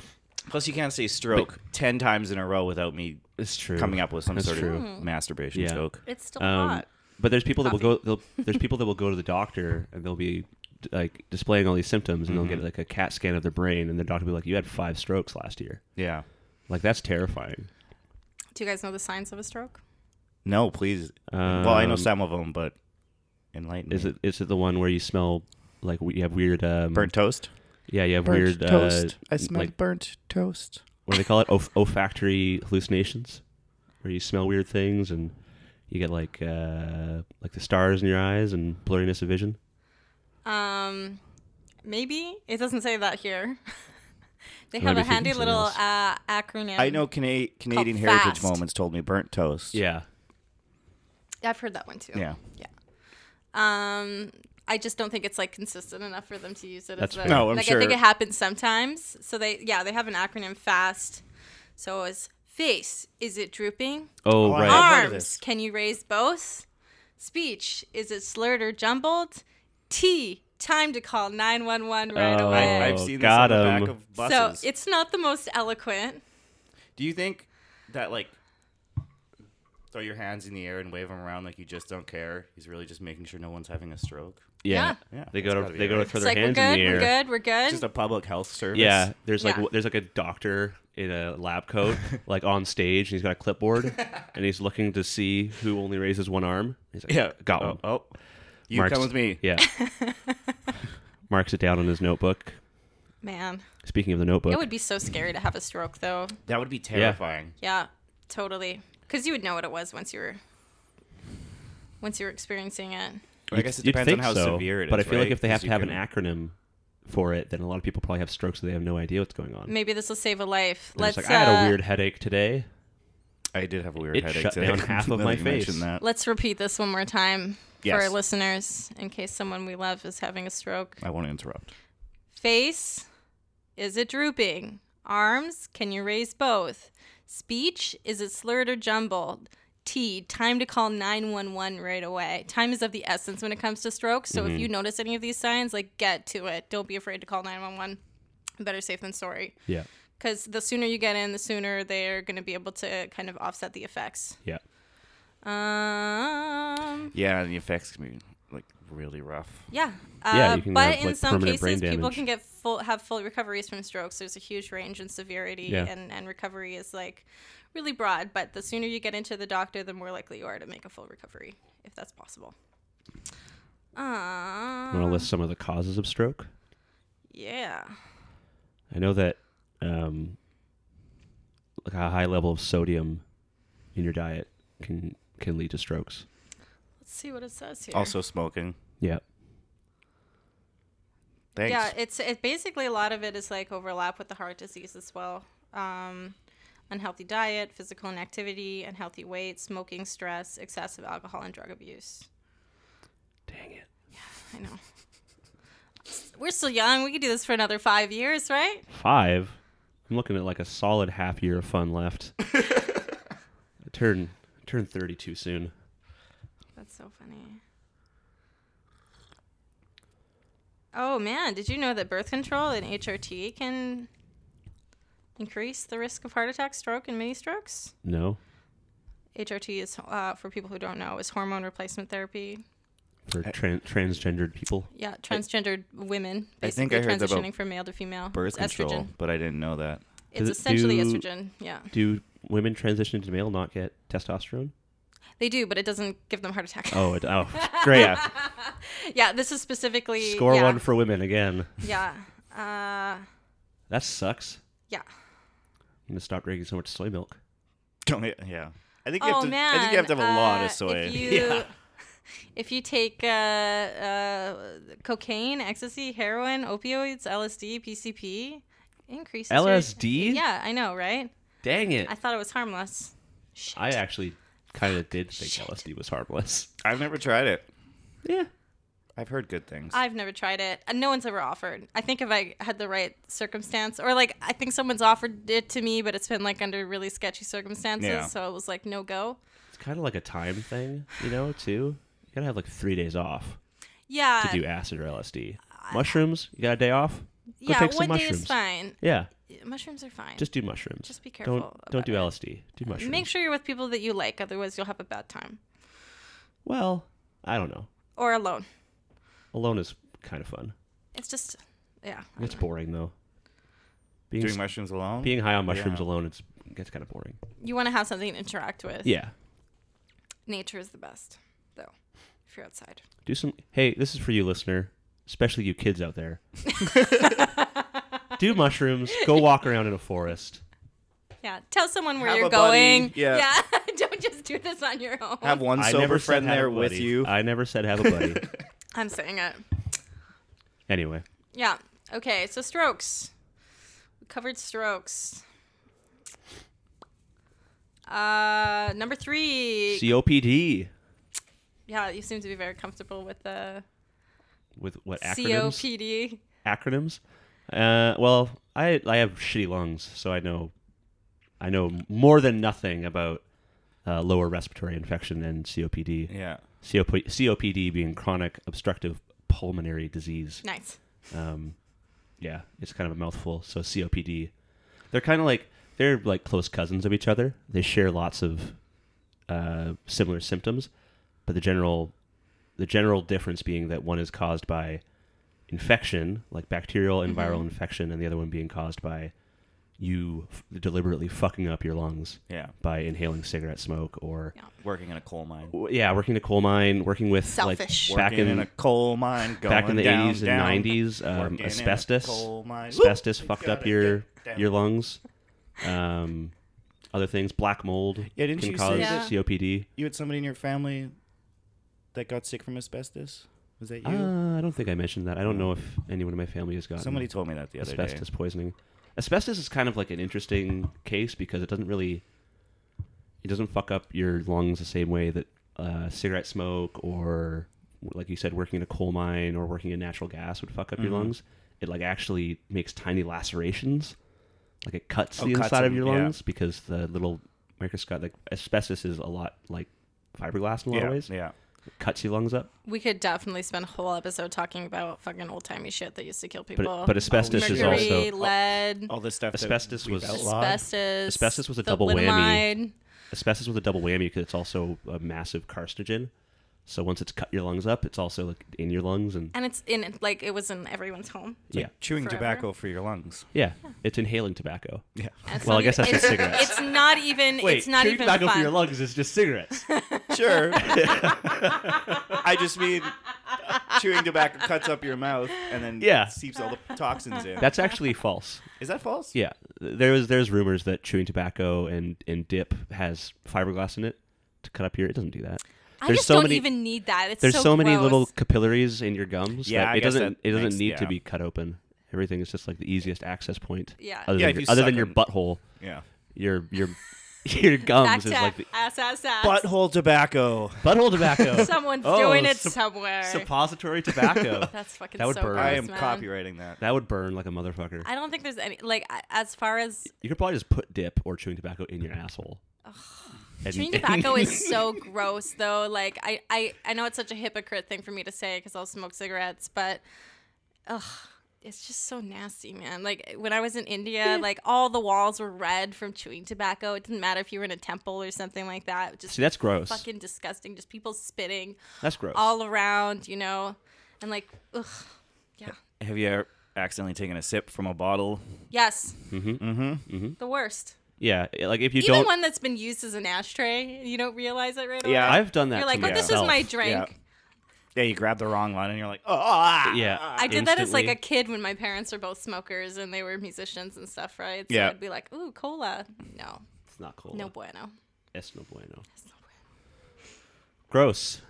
S1: Plus, you can't say stroke 10 times in a row without me
S3: It's true.
S1: coming up with some
S3: That's
S1: sort
S3: true.
S1: of masturbation
S3: Yeah.
S1: joke.
S2: it's still
S3: Um,
S2: hot.
S3: But there's people that will go. There's people that will go to the doctor and they'll be like displaying all these symptoms, and they'll get like a CAT scan of their brain, and the doctor will be like, "You had 5 strokes last year."
S1: Yeah.
S3: Like that's terrifying.
S2: Do you guys know the signs of a stroke?
S1: No, please. Well, I know
S3: Um,
S1: some of them, but enlighten
S3: Is
S1: me.
S3: it the one where you smell like you have weird
S1: Burnt toast?
S3: Yeah, you have
S1: Burnt
S3: weird
S1: toast. I smell
S3: like
S1: burnt toast.
S3: what do they call it? Olfactory hallucinations, where you smell weird things and you get like the stars in your eyes and blurriness of vision.
S2: Maybe it doesn't say that here. They
S3: Might
S2: have
S3: be
S2: a handy
S3: thinking
S2: little
S3: something
S2: acronym.
S1: I know Canadian
S2: called
S1: Heritage
S2: FAST.
S1: Moments told me burnt toast.
S3: Yeah,
S2: I've heard that one too.
S1: Yeah.
S2: I just don't think it's like consistent enough for them to use it.
S3: That's
S2: as
S3: fair.
S1: No, I'm
S2: like
S1: sure.
S2: I think it happens sometimes. So they have an acronym FAST. So it's face. Is it drooping?
S3: Oh,
S1: Oh, I
S3: right.
S1: have heard of
S2: Arms.
S1: this.
S2: Can you raise both? Speech. Is it slurred or jumbled? T. Time to call 911 right
S3: Oh,
S2: away.
S1: I've seen this
S3: got
S1: on the
S3: him.
S1: back of buses.
S2: So it's not the most eloquent.
S1: Do you think that, like, throw your hands in the air and wave them around like you just don't care? He's really just making sure no one's having a stroke.
S3: Yeah.
S1: Yeah,
S3: They
S1: that's
S3: go
S1: gotta
S3: to
S1: be right.
S3: throw
S2: It's
S3: their
S2: like we're
S3: hands
S2: good,
S3: in the air.
S2: we're good, we're good.
S1: Just a public health service.
S3: Yeah, there's
S2: Yeah.
S3: like a doctor in a lab coat, like on stage, and he's got a clipboard, and he's looking to see who only raises one arm. He's like,
S1: Yeah.
S3: got one.
S1: Oh. You
S3: Mark's-
S1: come with me.
S3: Yeah. Marks it down on his notebook.
S2: Man,
S3: Speaking of the notebook,
S2: it would be so scary to have a stroke, though.
S1: That would be terrifying.
S2: Yeah, totally. Because you would know what it was once you were experiencing it.
S1: I guess it
S3: you'd
S1: depends on
S3: think
S1: how
S3: so,
S1: severe it is.
S3: But I feel like
S1: right?
S3: if they have
S1: 'Cause
S3: to
S1: you
S3: have an
S1: can-
S3: acronym for it, then a lot of people probably have strokes, so they have no idea what's going on.
S2: Maybe this will save a life.
S3: They're
S2: Let's
S3: just like, I had a weird headache today.
S1: I did have a weird
S3: It
S1: headache
S3: shut
S1: today.
S3: down half of
S1: now
S3: my
S1: that you mention
S3: face.
S1: That.
S2: let's repeat this one more time for
S1: Yes.
S2: our listeners in case someone we love is having a stroke.
S1: I won't interrupt.
S2: Face, is it drooping? Arms, can you raise both? Speech, is it slurred or jumbled? T, time to call 911 right away. Time is of the essence when it comes to stroke. So if you notice any of these signs, like get to it. Don't be afraid to call 911. Better safe than sorry.
S3: Yeah.
S2: Because the sooner you get in, the sooner they're going to be able to kind of offset the effects.
S3: Yeah.
S1: Yeah, and the effects can be like really rough.
S2: Yeah.
S3: Yeah, you can
S2: but
S3: have,
S2: in
S3: like,
S2: some
S3: permanent brain
S2: cases, people
S3: damage.
S2: can have full recoveries from strokes. There's a huge range in severity,
S3: Yeah.
S2: and recovery is like really broad. But the sooner you get into the doctor, the more likely you are to make a full recovery, if that's possible.
S3: Want to list some of the causes of stroke?
S2: Yeah.
S3: I know that like a high level of sodium in your diet can lead to strokes.
S2: Let's see what it says here.
S1: Also smoking.
S3: Yeah.
S1: Thanks.
S2: Yeah, it basically a lot of it is like overlap with the heart disease as well. Unhealthy diet, physical inactivity, unhealthy weight, smoking, stress, excessive alcohol and drug abuse.
S3: Dang it.
S2: I know. We're still young. We could do this for another 5 years, right?
S3: 5. I'm looking at like a solid half year of fun left. I turn 32 soon.
S2: That's so funny. Oh man, did you know that birth control and HRT can increase the risk of heart attack, stroke, and mini strokes?
S3: No,
S2: HRT is, for people who don't know, is hormone replacement therapy.
S3: for transgendered people.
S2: Yeah, transgendered women
S1: I think
S2: basically
S1: I heard about
S2: transitioning from male to female.
S1: Birth
S2: It's
S1: control,
S2: estrogen.
S1: but I didn't know that.
S2: It's
S3: Does it
S2: essentially
S3: do-
S2: estrogen. Yeah,
S3: Do women transition to male not get testosterone?
S2: they do, but it doesn't give them a heart attack.
S3: Oh, great.
S1: Yeah.
S2: Yeah, this is specifically
S3: Score
S2: yeah,
S3: one for women again.
S2: Yeah,
S3: That sucks.
S2: yeah.
S3: I'm going to stop drinking so much soy milk.
S1: Don't. Yeah. I think you have
S2: Oh
S1: to.
S2: man!
S1: I think you have to have a lot of soy.
S2: If you take cocaine, ecstasy, heroin, opioids, LSD, PCP, increases
S3: LSD?
S2: Yeah, I know, right?
S3: Dang it.
S2: I thought it was harmless. Shit.
S3: I actually kind of did think LSD was harmless.
S1: I've never tried it.
S3: Yeah.
S1: I've heard good things.
S2: I've never tried it. And no one's ever offered. I think if I had the right circumstance, or like I think someone's offered it to me, but it's been like under really sketchy circumstances,
S1: Yeah.
S2: so it was like no go.
S3: It's kind of like a time thing, too. You gotta have like 3 days off
S2: Yeah.
S3: to do acid or LSD. Mushrooms, you got a day off? Go
S2: yeah,
S3: take some
S2: one day
S3: mushrooms.
S2: is fine.
S3: Yeah,
S2: Mushrooms are fine.
S3: just do mushrooms.
S2: Just be careful.
S3: Don't do
S2: about it.
S3: LSD. Do mushrooms.
S2: Make sure you're with people that you like, otherwise you'll have a bad time.
S3: Well, I don't know.
S2: Or alone.
S3: Alone is kind of fun.
S2: It's just, yeah.
S3: It's boring though.
S1: Doing mushrooms alone.
S3: Being high on mushrooms
S1: Yeah.
S3: alone, it gets kind of boring.
S2: You want to have something to interact with.
S3: Yeah.
S2: Nature is the best, though, if you're outside.
S3: Do some. Hey, this is for you, listener, especially you kids out there. Do mushrooms. Go walk around in a forest.
S2: Yeah. Tell someone where
S1: Have
S2: you're
S1: a buddy,
S2: going.
S1: yeah.
S2: Don't just do this on your own.
S1: Have one
S3: I
S1: sober
S3: never said
S1: friend
S3: have
S1: there
S3: a
S1: with
S3: buddy.
S1: you.
S3: I never said have a buddy.
S2: I'm saying it.
S3: Anyway,
S2: Yeah. Okay. So strokes. We covered strokes. Number 3.
S3: COPD.
S2: Yeah, you seem to be very comfortable with the
S3: With what acronyms?
S2: COPD.
S3: Acronyms. Well, I have shitty lungs, so I know more than nothing about lower respiratory infection and COPD.
S1: Yeah.
S3: COPD being chronic obstructive pulmonary disease.
S2: Nice.
S3: Yeah, it's kind of a mouthful. So COPD, they're like close cousins of each other. They share lots of similar symptoms, but the general difference being that one is caused by infection, like bacterial and viral infection, and the other one being caused by you deliberately fucking up your lungs
S1: Yeah.
S3: by inhaling cigarette smoke or
S1: Working in a coal mine.
S3: working in a coal mine, working with
S2: Selfish.
S3: like back
S1: Working in
S3: in
S1: a coal mine. Going
S3: back in the
S1: down,
S3: 80s and
S1: down.
S3: 90s,
S1: Working in a
S3: asbestos.
S1: coal mine.
S3: Asbestos
S1: Whoop!
S3: fucked
S1: Gotta
S3: up your
S1: get down.
S3: your lungs. Other things, black mold
S1: Yeah, didn't
S3: can
S1: you
S3: cause
S1: say
S2: that-
S3: COPD.
S1: You had somebody in your family that got sick from asbestos? Was that you?
S3: I don't think I mentioned that. I don't know if anyone in my family has gotten
S1: Somebody told me that the other
S3: asbestos
S1: day.
S3: poisoning. Asbestos is kind of like an interesting case because it doesn't fuck up your lungs the same way that cigarette smoke or, like you said, working in a coal mine or working in natural gas would fuck up your lungs. It like actually makes tiny lacerations, like it cuts the
S1: cuts
S3: inside of
S1: them,
S3: your
S1: yeah.
S3: lungs because the little microscope, like asbestos is a lot like fiberglass in a lot of ways.
S1: Yeah.
S3: It cuts your lungs up.
S2: We could definitely spend a whole episode talking about fucking old timey shit that used to kill people.
S3: But asbestos is
S2: Mercury,
S3: also
S2: lead,
S1: All this stuff.
S3: Asbestos
S1: that we've
S3: was-
S1: outlawed.
S2: asbestos.
S3: was a double whammy.
S2: thalidomide.
S3: asbestos was a double whammy because it's also a massive carcinogen. So once it's cut your lungs up, it's also like in your lungs and
S2: And it's in like it was in everyone's home.
S3: yeah,
S1: Chewing
S2: Forever.
S1: tobacco for your lungs.
S3: yeah, it's inhaling tobacco.
S1: Yeah.
S2: And it's
S3: Well, I
S2: not
S3: guess that's
S2: even-
S3: just cigarettes.
S2: It's not even. it's not even fun.
S3: lungs is just cigarettes.
S1: Sure. I just mean chewing tobacco cuts up your mouth and then
S3: Yeah.
S1: seeps all the toxins in.
S3: That's actually false.
S1: Is that false?
S3: Yeah, there's rumors that chewing tobacco and dip has fiberglass in it to cut up your. It doesn't do that.
S2: I
S3: There's
S2: just
S3: so
S2: don't
S3: many-
S2: even need that. It's
S3: There's so many
S2: gross.
S3: little capillaries in your gums
S1: Yeah,
S3: that
S1: I
S3: it
S1: guess
S3: doesn't
S1: that makes-
S3: need to
S1: yeah.
S3: be cut open. Everything is just like the easiest access point.
S2: Yeah.
S3: Other
S1: Yeah,
S3: than
S1: if
S3: your,
S1: you
S3: other
S1: suck
S3: than your
S1: on-
S3: butthole,
S1: Yeah.
S3: your
S2: Back
S3: gums is
S2: to
S3: like the
S2: ass.
S1: Butthole tobacco.
S3: butthole tobacco.
S2: Someone's
S3: Oh,
S2: doing it
S3: sup-
S2: somewhere.
S3: Suppository tobacco.
S2: That's fucking
S3: That would
S2: so
S3: burn.
S2: gross,
S1: I am
S2: man.
S1: copywriting that.
S3: That would burn like a motherfucker.
S2: I don't think there's any like as far as
S3: You could probably just put dip or chewing tobacco in your asshole. And-
S2: chewing tobacco is so gross though. Like I know it's such a hypocrite thing for me to say because I'll smoke cigarettes, but it's just so nasty, man. Like when I was in India, like all the walls were red from chewing tobacco. It didn't matter if you were in a temple or something like that. Just
S3: See, that's gross.
S2: fucking disgusting. Just people spitting
S3: That's gross.
S2: all around, you know, and like ugh, yeah.
S1: Have you ever accidentally taken a sip from a bottle?
S2: Yes,
S1: Mm-hmm.
S2: the worst.
S3: Yeah, like if you
S2: Even
S3: don't.
S2: one that's been used as an ashtray, you don't realize it right away.
S1: Yeah.
S3: I've done that.
S2: You're like,
S3: to
S2: oh, this is
S3: myself.
S2: my drink.
S1: Yeah. Yeah, you grab the wrong one and you're like, oh, ah.
S3: Yeah,
S2: I did that as like a
S3: instantly.
S2: kid when my parents were both smokers and they were musicians and stuff, right? So
S1: Yeah.
S2: I'd be like, ooh, cola. No,
S3: It's not cool.
S2: no bueno.
S3: Es no bueno. Gross.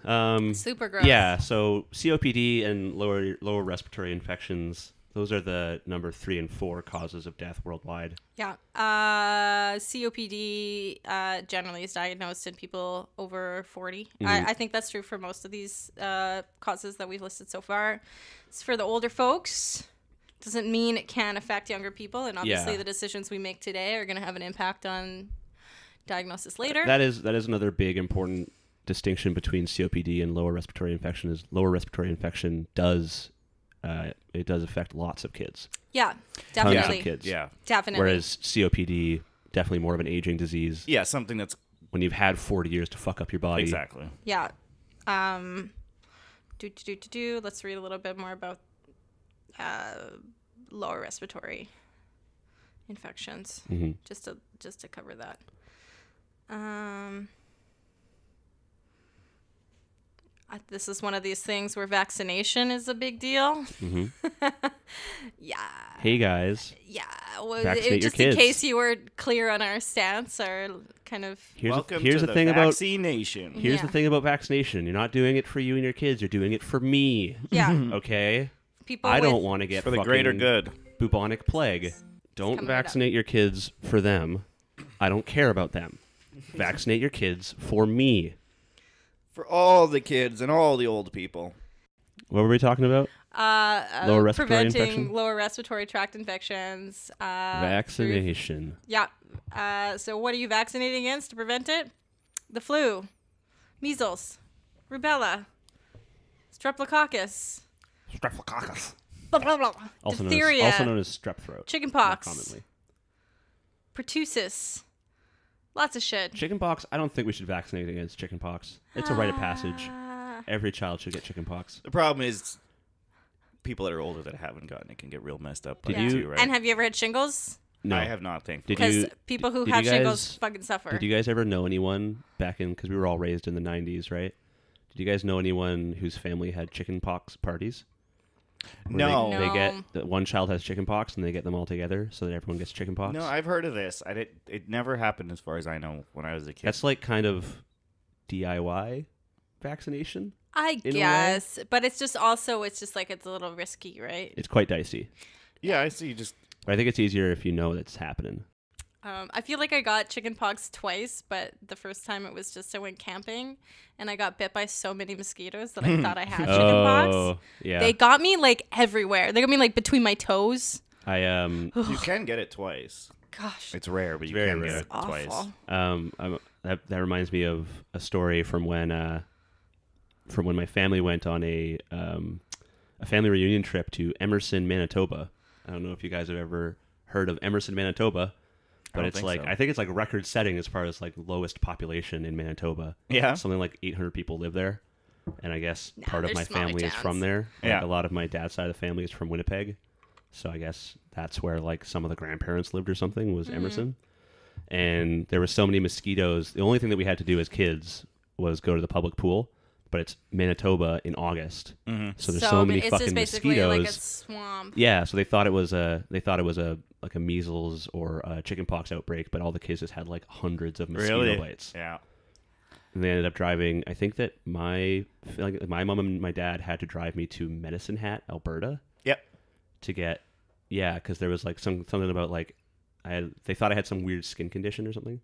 S2: Super gross.
S3: Yeah, so COPD and lower respiratory infections, those are the number 3 and 4 causes of death worldwide.
S2: Yeah. COPD generally is diagnosed in people over 40. I think that's true for most of these causes that we've listed so far. It's for the older folks. Doesn't mean it can't affect younger people, and obviously the decisions we make today are going to have an impact on diagnosis later.
S3: That is another big important distinction between COPD and lower respiratory infection. Is lower respiratory infection does affect lots of kids.
S2: Yeah,
S3: Tons
S2: definitely.
S3: of kids.
S1: Yeah.
S2: Definitely.
S3: Whereas COPD, definitely more of an aging disease.
S1: Yeah, something that's
S3: When you've had 40 years to fuck up your body.
S1: exactly.
S2: Yeah. Let's read a little bit more about lower respiratory infections.
S3: Mm-hmm.
S2: Just to cover that. This is one of these things where vaccination is a big deal.
S3: Mm-hmm.
S2: Yeah.
S3: Hey guys,
S2: Yeah. Well,
S3: Vaccinate your
S2: just in
S3: kids.
S2: case you were clear on our stance, or kind of.
S1: Welcome
S3: here's
S1: to
S3: the thing about
S1: vaccination.
S3: here's
S2: Yeah.
S3: the thing about vaccination. You're not doing it for you and your kids. You're doing it for me.
S2: Yeah.
S3: Okay.
S2: People.
S3: I
S2: with,
S3: don't want to get
S1: for the greater
S3: fucking
S1: good.
S3: bubonic plague. Don't
S2: coming right up.
S3: vaccinate your kids for them. I don't care about them. Vaccinate your kids for me.
S1: For all the kids and all the old people.
S3: What were we talking about? Lower respiratory
S2: preventing
S3: infection?
S2: lower respiratory tract infections.
S3: Vaccination.
S2: Yeah. So what are you vaccinating against to prevent it? The flu, measles, rubella, streptococcus,
S1: Streptococcus.
S2: blah, blah, blah,
S3: Also
S2: diphtheria,
S3: known as strep throat. More
S2: chickenpox,
S3: commonly.
S2: pertussis. Lots of shit.
S3: Chickenpox, I don't think we should vaccinate against chickenpox. It's a rite of passage.
S2: Ah.
S3: Every child should get chickenpox.
S1: The problem is people that are older that haven't gotten it can get real messed up by
S3: Did
S1: it
S3: you-
S1: too, right?
S2: And have you ever had shingles?
S3: No.
S1: I have not, thankfully.
S3: Did you-
S2: Because people who
S3: did
S2: have
S3: you
S2: shingles
S3: guys-
S2: fucking suffer.
S3: Did you guys ever know anyone back in, because we were all raised in the 90s, right? Did you guys know anyone whose family had chickenpox parties? Where
S1: No.
S3: They get,
S2: No.
S3: one child has chickenpox and they get them all together so that everyone gets chickenpox.
S1: No, I've heard of this. It never happened as far as I know when I was a kid.
S3: That's like kind of DIY vaccination.
S2: I
S3: in a way.
S2: guess. But it's just also, it's just like it's a little risky, right?
S3: It's quite dicey.
S1: yeah, I see. Just
S3: But I think it's easier if you know that's happening.
S2: I feel like I got chickenpox twice, but the first time it was just I went camping and I got bit by so many mosquitoes that I thought I had chickenpox.
S3: Oh, yeah.
S2: They got me like everywhere. They got me like between my toes.
S1: you can get it twice.
S2: Gosh,
S1: It's rare, but you
S3: very
S1: can
S3: rare.
S1: get
S2: it's
S1: it
S2: awful.
S1: twice.
S3: That reminds me of a story from when my family went on a family reunion trip to Emerson, Manitoba. I don't know if you guys have ever heard of Emerson, Manitoba, but
S1: don't
S3: it's
S1: think
S3: like
S1: so.
S3: I think it's like record setting as far as like lowest population in Manitoba.
S1: Yeah.
S3: Something like 800 people live there, and I guess
S2: Nah,
S3: part of
S2: there's
S3: my
S2: smaller
S3: family is
S2: towns.
S3: from there. Like,
S1: Yeah.
S3: a lot of my dad's side of the family is from Winnipeg, so I guess that's where like some of the grandparents lived or something was Emerson. And there were so many mosquitoes. The only thing that we had to do as kids was go to the public pool, but it's Manitoba in August, so there's so many
S2: it's
S3: fucking
S2: just basically
S3: mosquitoes.
S2: like a swamp.
S3: Yeah, so they thought it was a like a measles or a chickenpox outbreak, but all the kids just had like hundreds of mosquito
S1: Really?
S3: bites.
S1: Yeah.
S3: And they ended up driving. I think that my mom and my dad had to drive me to Medicine Hat, Alberta,
S1: Yep.
S3: to get because there was like something about like they thought I had some weird skin condition or something.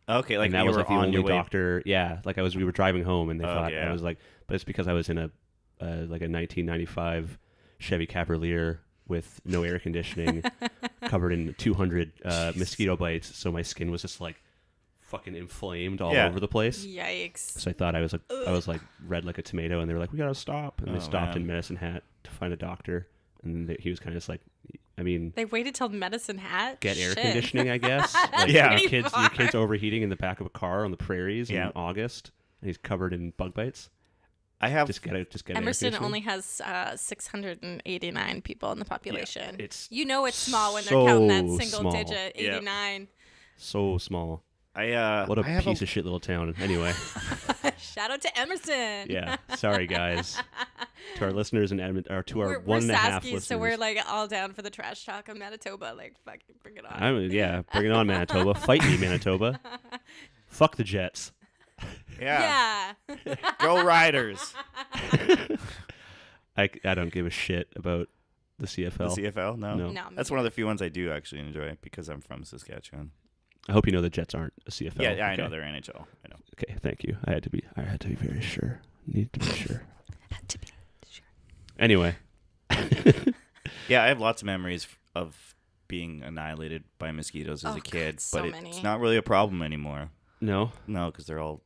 S1: Okay, like
S3: And that
S1: you
S3: was
S1: were
S3: like the
S1: on
S3: only
S1: your way.
S3: doctor. Yeah, like we were driving home, and they thought
S1: yeah.
S3: I was like, but it's because I was in a like a 1995 Chevy Cavalier with no air conditioning, covered in 200 mosquito bites, so my skin was just like fucking inflamed all
S1: Yeah.
S3: over the place.
S2: Yikes.
S3: So I thought I was like red like a tomato, and they were like, "We gotta stop," and
S1: Oh,
S3: they stopped
S1: man.
S3: in Medicine Hat to find a doctor, and he was kind of just like, I mean,
S2: They waited till Medicine Hat.
S3: get air
S2: Shit.
S3: conditioning, I guess. Like,
S1: Yeah.
S3: your
S2: Pretty
S3: kids overheating in the back of a car on the prairies
S1: Yeah.
S3: in August, and he's covered in bug bites.
S1: I have
S3: Just get air
S2: Emerson
S3: conditioning.
S2: only has 689 people in the population.
S3: it's
S2: it's small when they're
S3: so
S2: counting that single
S3: small.
S2: digit,
S1: Yep.
S2: 89.
S3: So small.
S1: What
S3: What a piece of shit little town. Anyway,
S2: Shout out to Emerson.
S3: yeah. Sorry, guys. To our listeners in Edmonton, or to our
S2: We're
S3: 1.5
S2: Sasky,
S3: listeners.
S2: so we're like all down for the trash talk of Manitoba. Like, fucking bring it on.
S3: Bring it on, Manitoba. Fight me, Manitoba. Fuck the Jets.
S1: Yeah.
S2: Yeah.
S1: Go Riders.
S3: I don't give a shit about the
S1: The
S3: CFL.
S1: CFL? No.
S3: No.
S2: No, me
S1: That's one of the few ones I do actually enjoy because I'm from Saskatchewan.
S3: I hope you know the Jets aren't a CFL.
S1: Yeah, I
S3: Okay.
S1: know they're NHL. I know.
S3: Okay, thank you. I had to be very sure. Need to be sure.
S2: Had to be sure.
S3: Anyway.
S1: Yeah, I have lots of memories of being annihilated by mosquitoes as
S2: Oh,
S1: a kid,
S2: God, so
S1: but
S2: many.
S1: it's not really a problem anymore.
S3: No.
S1: No, because they're all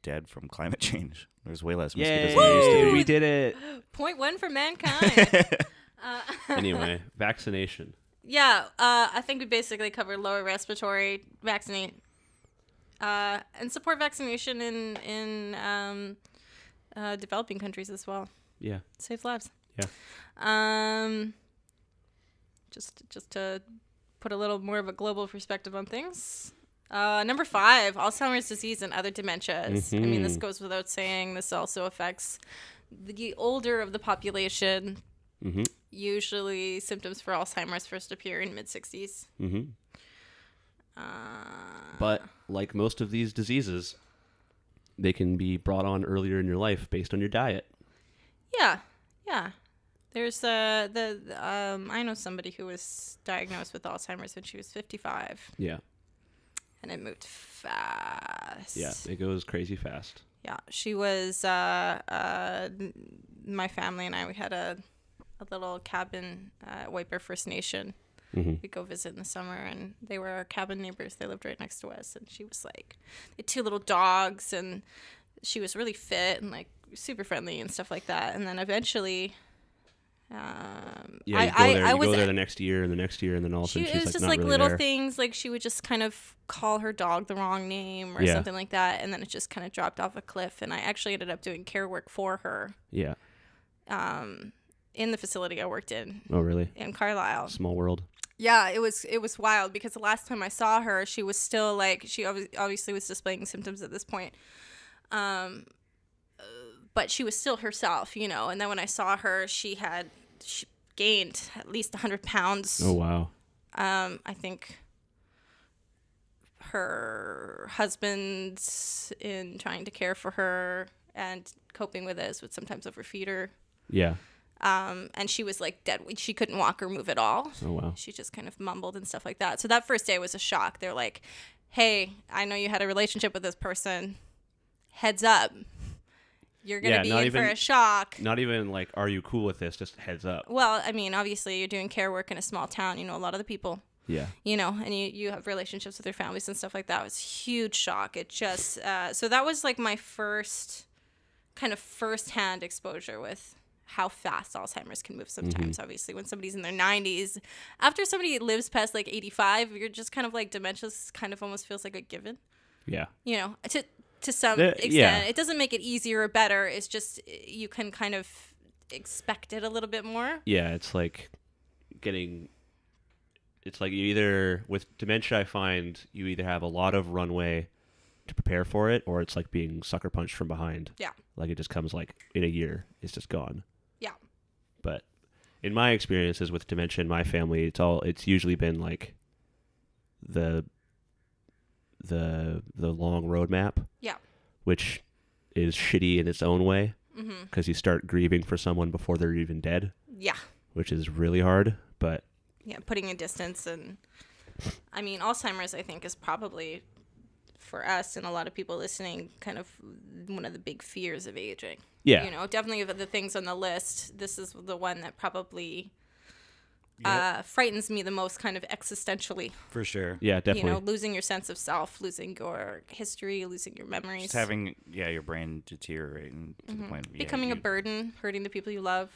S1: dead from climate change. There's way less mosquitoes than
S3: Yay!
S1: there used to
S3: We
S1: be.
S3: did it.
S2: Point one for mankind.
S3: Anyway, vaccination.
S2: Yeah, I think we basically covered lower respiratory, vaccinate, and support vaccination in developing countries as well.
S3: Yeah.
S2: Saves lives.
S3: Yeah.
S2: Just to put a little more of a global perspective on things. Number 5, Alzheimer's disease and other dementias. I mean, this goes without saying. This also affects the older of the population.
S3: Mm-hmm.
S2: Usually, symptoms for Alzheimer's first appear in mid-60s.
S3: Mm-hmm. But like most of these diseases, they can be brought on earlier in your life based on your diet.
S2: Yeah. There's I know somebody who was diagnosed with Alzheimer's when she was 55,
S3: Yeah.
S2: and it moved fast.
S3: Yeah. It goes crazy fast.
S2: Yeah, she was. My family and I, we had a little cabin at White Bear First Nation.
S3: Mm-hmm.
S2: We'd go visit in the summer, and they were our cabin neighbors. They lived right next to us, and she was like, they had 2 little dogs, and she was really fit and like super friendly and stuff like that. And then eventually,
S3: Yeah, you go there the next year and the next year, and then all of a sudden
S2: it
S3: she's
S2: was
S3: like
S2: just
S3: not
S2: like
S3: really
S2: little
S3: there.
S2: things, like she would just kind of call her dog the wrong name or
S3: Yeah.
S2: something like that, and then it just kind of dropped off a cliff. And I actually ended up doing care work for her
S3: Yeah.
S2: in the facility I worked in
S3: Oh, really?
S2: Carlisle.
S3: Small world.
S2: Yeah, it was wild because the last time I saw her, she was still like, she obviously was displaying symptoms at this point, but she was still herself, you know. And then when I saw her, she gained at least 100 pounds.
S3: Oh, wow.
S2: I think her husband, in trying to care for her and coping with this, would sometimes overfeed her.
S3: Yeah.
S2: And she was like dead. She couldn't walk or move at all.
S3: Oh, wow.
S2: She just kind of mumbled and stuff like that. So that first day was a shock. They're like, hey, I know you had a relationship with this person. Heads up. You're going to be in for a shock.
S3: Not even like, are you cool with this? Just heads up.
S2: Well, I mean, obviously you're doing care work in a small town. You know a lot of the people,
S3: Yeah.
S2: you know, and you have relationships with their families and stuff like that. It was a huge shock. It just, so that was like my first hand exposure with how fast Alzheimer's can move sometimes. Obviously, when somebody's in their 90s, after somebody lives past like 85, you're just kind of like, dementia kind of almost feels like a given,
S3: Yeah.
S2: you know, to some
S3: Yeah.
S2: extent. It doesn't make it easier or better. It's just, you can kind of expect it a little bit more.
S3: Yeah. It's like you either, with dementia, I find you either have a lot of runway to prepare for it, or it's like being sucker punched from behind.
S2: Yeah.
S3: Like it just comes like in a year, it's just gone.
S2: Yeah.
S3: But in my experiences with dementia in my family, it's usually been like the long roadmap.
S2: Yeah.
S3: Which is shitty in its own way,
S2: Mm-hmm.
S3: because you start grieving for someone before they're even dead,
S2: Yeah.
S3: which is really hard. But
S2: Yeah. Putting a distance. And I mean, Alzheimer's, I think, is probably, for us and a lot of people listening, kind of one of the big fears of aging.
S3: yeah,
S2: You know, definitely of the things on the list, this is the one that probably frightens me the most, kind of existentially.
S1: For sure.
S3: yeah, definitely.
S2: You know, losing your sense of self, losing your history, losing your memories.
S1: Just having your brain deteriorating to the point of
S2: becoming a burden, hurting the people you love.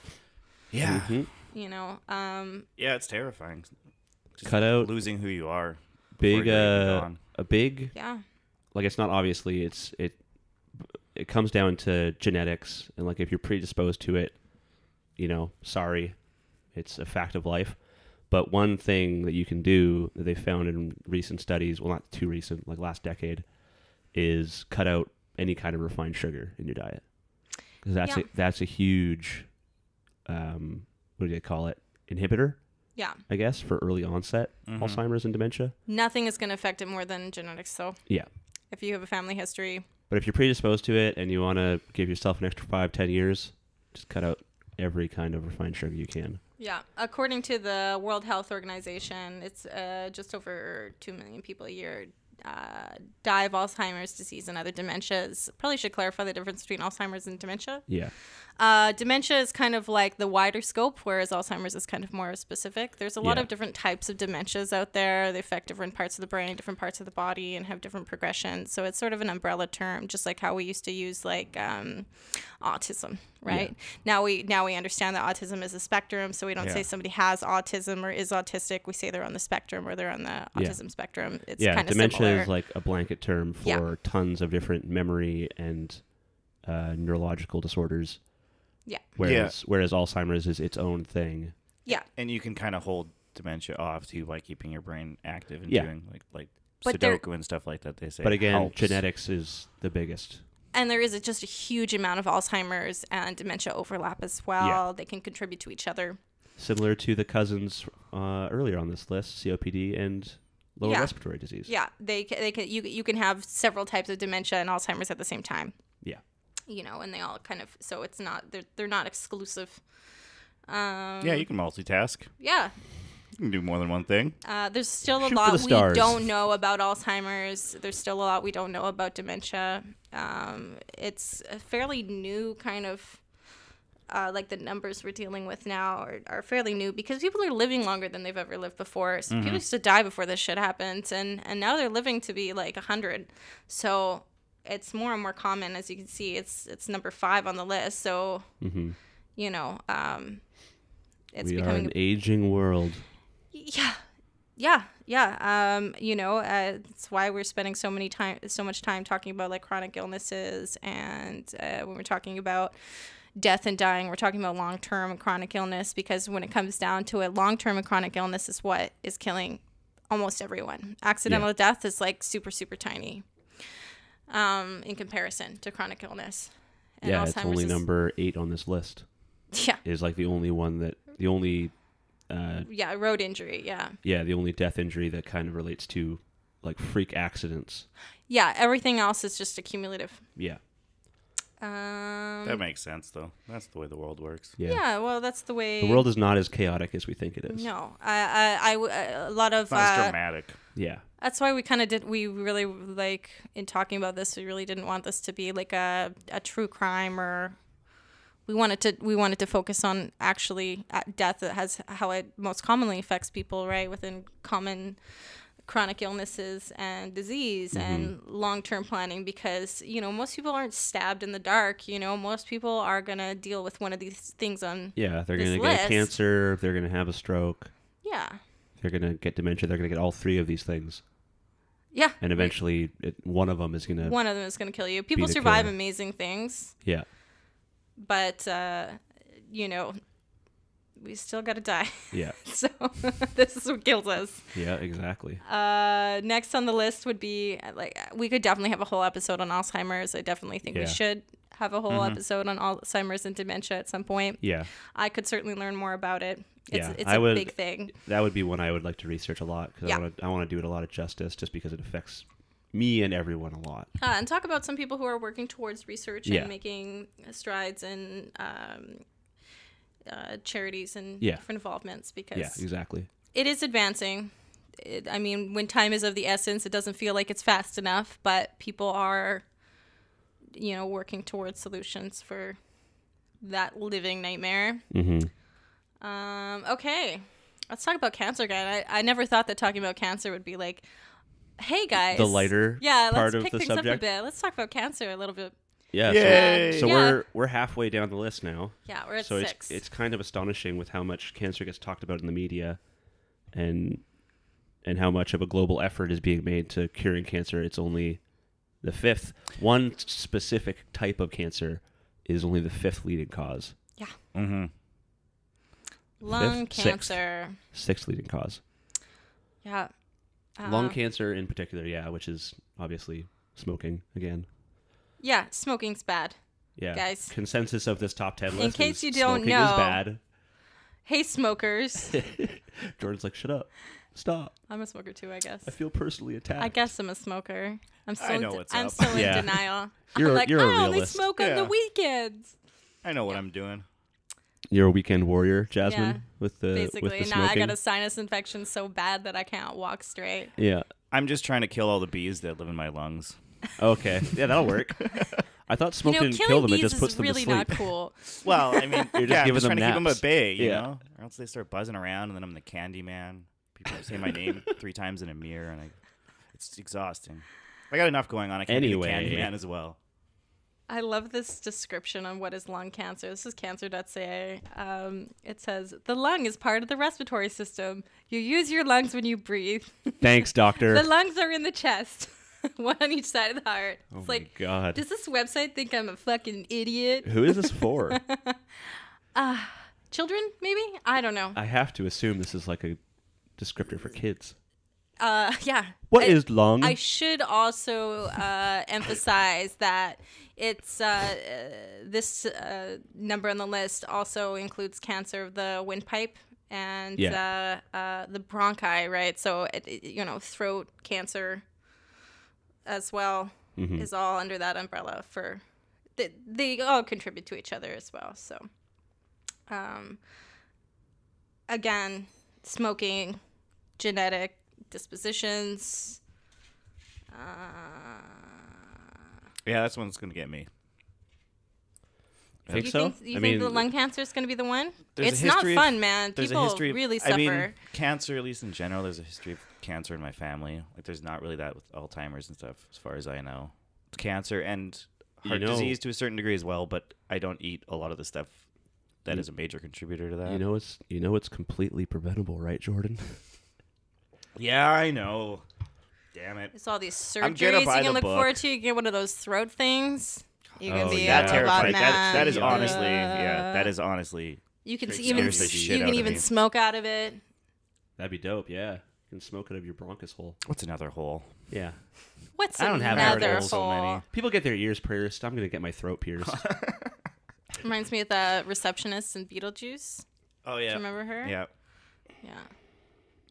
S1: Yeah.
S3: Mhm.
S2: You know,
S1: Yeah, it's terrifying. Just
S3: Cut out
S1: losing who you are.
S3: Big,
S1: before you're even gone.
S3: a big,
S2: yeah.
S3: like it's not obviously it comes down to genetics, and like if you're predisposed to it, you know, sorry, it's a fact of life. But one thing that you can do that they found in recent studies, well, not too recent, like last decade, is cut out any kind of refined sugar in your diet, because that's a huge, what do they call it, inhibitor,
S2: Yeah.
S3: I guess, for early onset
S1: Mhm.
S3: Alzheimer's and dementia.
S2: Nothing is going to affect it more than genetics, though.
S3: Yeah.
S2: if you have a family history.
S3: But if you're predisposed to it and you want to give yourself an extra 5-10 years, just cut out every kind of refined sugar you can.
S2: Yeah, according to the World Health Organization, it's just over 2 million people a year die of Alzheimer's disease and other dementias. Probably should clarify the difference between Alzheimer's and dementia.
S3: Yeah.
S2: Dementia is kind of like the wider scope, whereas Alzheimer's is kind of more specific. There's a lot
S3: Yeah.
S2: of different types of dementias out there. They affect different parts of the brain, different parts of the body, and have different progressions. So it's sort of an umbrella term, just like how we used to use like autism, right? Now we understand that autism is a spectrum, so we don't say somebody has autism or is autistic. We say they're on the spectrum or they're on the autism spectrum. It's kind of
S3: dementia
S2: similar.
S3: is like a blanket term for tons of different memory and neurological disorders.
S2: Yeah.
S3: Whereas Alzheimer's is its own thing.
S2: Yeah.
S1: And you can kind of hold dementia off too by keeping your brain active and
S3: Yeah.
S1: doing like
S2: But there-
S1: Sudoku and stuff like that. They say,
S3: But again,
S1: helps.
S3: genetics is the biggest.
S2: And there is just a huge amount of Alzheimer's and dementia overlap as well.
S3: Yeah.
S2: They can contribute to each other.
S3: Similar to the cousins earlier on this list, COPD and lower
S2: Yeah.
S3: respiratory disease.
S2: Yeah, they can. You can have several types of dementia and Alzheimer's at the same time.
S3: Yeah.
S2: You know, and they all kind of, so it's not, they're not exclusive.
S1: Yeah, you can multitask.
S2: Yeah.
S1: You can do more than one thing.
S2: There's still a
S3: Shoot for
S2: lot
S3: the
S2: we
S3: stars.
S2: don't know about Alzheimer's. There's still a lot we don't know about dementia. It's a fairly new kind of, like the numbers we're dealing with now are fairly new because people are living longer than they've ever lived before. So people used to die before this shit happened, and now they're living to be like 100. So it's more and more common, as you can see. It's number 5 on the list. So you know, it's
S3: We are
S2: becoming
S3: an aging world.
S2: Yeah. You know, it's why we're spending so much time talking about like chronic illnesses, and when we're talking about death and dying, we're talking about long-term and chronic illness, because when it comes down to it, long-term and chronic illness is what is killing almost everyone. Accidental death is like super, super tiny in comparison to chronic illness. And
S3: It's
S2: Alzheimer's
S3: only
S2: is,
S3: number 8 on this list.
S2: Yeah.
S3: Is like the only
S2: Road injury. Yeah.
S3: the only death injury that kind of relates to like freak accidents.
S2: Yeah. Everything else is just accumulative.
S3: Yeah.
S1: That makes sense, though. That's the way the world works.
S2: Yeah. Well, that's the way.
S3: The world is not as chaotic as we think it is.
S2: No, a lot of
S1: It's not as dramatic.
S3: Yeah.
S2: that's why we really like in talking about this, we really didn't want this to be like a true crime, or we wanted to focus on actually death that has how it most commonly affects people, right, within common chronic illnesses and disease and long-term planning, because you know most people aren't stabbed in the dark. You know, most people are gonna deal with one of these things on
S3: Yeah, they're
S2: this
S3: going to get
S2: list.
S3: cancer, they're going to have a stroke,
S2: yeah
S3: they're going to get dementia, they're going to get all 3 of these things.
S2: yeah
S3: And eventually one of them is going to
S2: one of them is gonna kill you. People
S3: the
S2: survive
S3: killer.
S2: amazing things,
S3: Yeah.
S2: but you know, we still gotta die.
S3: Yeah.
S2: So this is what kills us.
S3: Yeah, exactly.
S2: Next on the list would be like, we could definitely have a whole episode on Alzheimer's. I definitely think we
S3: Yeah.
S2: should have a whole episode on Alzheimer's and dementia at some point.
S3: Yeah.
S2: I could certainly learn more about it. It's,
S3: Yeah,
S2: it's
S3: I
S2: a
S3: would-
S2: big thing.
S3: That would be one I would like to research a lot because
S2: Yeah.
S3: I want to do it a lot of justice just because it affects me and everyone a lot.
S2: And talk about some people who are working towards research
S3: Yeah.
S2: and making strides in charities and
S3: Yeah.
S2: different involvements, because
S3: Yeah, exactly.
S2: it is advancing. I mean, when time is of the essence, it doesn't feel like it's fast enough, but people are, you know, working towards solutions for that living nightmare. Okay, let's talk about cancer again. I never thought that talking about cancer would be like, hey guys,
S3: The lighter
S2: yeah,
S3: part
S2: let's
S3: of
S2: pick
S3: the
S2: things up a
S3: subject.
S2: bit. Let's talk about cancer a little bit.
S3: Yeah.
S1: Yay!
S3: So
S2: Yeah.
S3: we're halfway down the list now.
S2: Yeah, we're at
S3: So
S2: 6.
S3: it's kind of astonishing with how much cancer gets talked about in the media, and how much of a global effort is being made to curing cancer. It's only the 5th. One specific type of cancer is only the 5th leading cause.
S2: Yeah,
S1: Mm-hmm.
S2: lung
S3: 5th, 6th.
S2: cancer.
S3: 6th leading cause.
S2: Yeah,
S3: Lung cancer in particular, yeah, which is obviously smoking again.
S2: yeah, smoking's bad.
S3: Yeah.
S2: Guys.
S3: Consensus of this top 10 list
S2: In case
S3: is
S2: you don't
S3: smoking
S2: know-
S3: is bad.
S2: Hey, smokers.
S3: Jordan's like, shut up. Stop.
S2: I'm a smoker too, I guess.
S3: I feel personally attacked.
S2: I guess I'm a smoker. I'm still
S1: know what's
S2: I'm
S1: up.
S2: still in
S3: Yeah.
S2: denial.
S3: You're-
S2: I'm like,
S3: you're a
S2: I only
S3: realist.
S2: smoke on the
S1: Yeah.
S2: weekends.
S1: I know what I'm doing.
S3: You're a weekend warrior, Jasmine,
S2: Yeah,
S3: with the
S2: Basically,
S3: with the
S2: now I
S3: smoking.
S2: got a sinus infection so bad that I can't walk straight.
S3: Yeah.
S1: I'm just trying to kill all the bees that live in my lungs.
S3: Okay. Yeah, that'll work. I thought smoke
S2: You know,
S3: didn't
S2: killing
S3: kill them; it
S2: bees
S3: just puts
S2: is
S3: them
S2: really
S3: to sleep.
S2: not cool.
S1: Well, I mean,
S3: You're just
S1: yeah, I'm
S3: giving
S1: just
S3: them
S1: trying to keep them
S3: naps.
S1: at bay, you
S3: Yeah.
S1: know? Or else they start buzzing around, and then I'm the candy man. People say my name 3 times in a mirror, and it's exhausting. I got enough going on. I can't be the candy
S3: Anyway.
S1: man as well.
S2: I love this description on what is lung cancer. This is cancer.ca. It says, the lung is part of the respiratory system. You use your lungs when you breathe.
S3: Thanks, doctor.
S2: The lungs are in the chest, one on each side of the heart.
S3: Oh
S2: It's
S3: my
S2: like,
S3: God.
S2: does this website think I'm a fucking idiot?
S3: Who is this for?
S2: Children, maybe? I don't know.
S3: I have to assume this is like a descriptor for kids.
S2: Yeah.
S3: What is lung?
S2: I should also emphasize that it's this number on the list also includes cancer of the windpipe and the bronchi, right? So throat cancer as well is all under that umbrella. For they all contribute to each other as well. So again, smoking, genetic dispositions.
S1: Yeah, that's one's going to get me.
S3: Think
S2: you
S3: so?
S2: think, you
S3: I
S2: think
S3: mean,
S2: the lung cancer is going to be the one?
S1: There's a
S2: It's not
S1: history of-
S2: fun, man.
S1: There's
S2: People
S1: a history of,
S2: really suffer.
S1: I mean, cancer, at least in general, there's a history of cancer in my family. Like, there's not really that with Alzheimer's and stuff, as far as I know. It's cancer and heart disease to a certain degree as well, but I don't eat a lot of the stuff that is a major contributor to that.
S3: You know it's completely preventable, right, Jordan?
S1: Yeah, I know. Damn it.
S2: It's all these
S1: I'm
S2: surgeries
S1: gonna
S2: you
S1: buy
S2: can
S1: the
S2: look
S1: book.
S2: forward to. You get one of those throat things. You can
S3: Oh,
S2: be
S3: yeah.
S1: That
S2: a
S1: terrifying.
S2: man.
S1: That is
S3: Yeah.
S1: honestly, that is honestly.
S2: You can
S1: Freaks
S2: even
S1: the shit
S2: you
S1: out
S2: can
S1: of
S2: even
S1: me.
S2: smoke out of it.
S3: That'd be dope. Yeah, you can smoke out of your bronchus hole.
S1: What's another hole?
S3: Yeah.
S2: What's
S3: I don't have
S2: another
S3: holes,
S1: so many.
S2: hole?
S3: People get their ears pierced. I'm gonna get my throat pierced.
S2: Reminds me of the receptionist in Beetlejuice.
S1: Oh
S2: Do
S1: yeah.
S2: you remember her?
S1: Yeah.
S2: Yeah.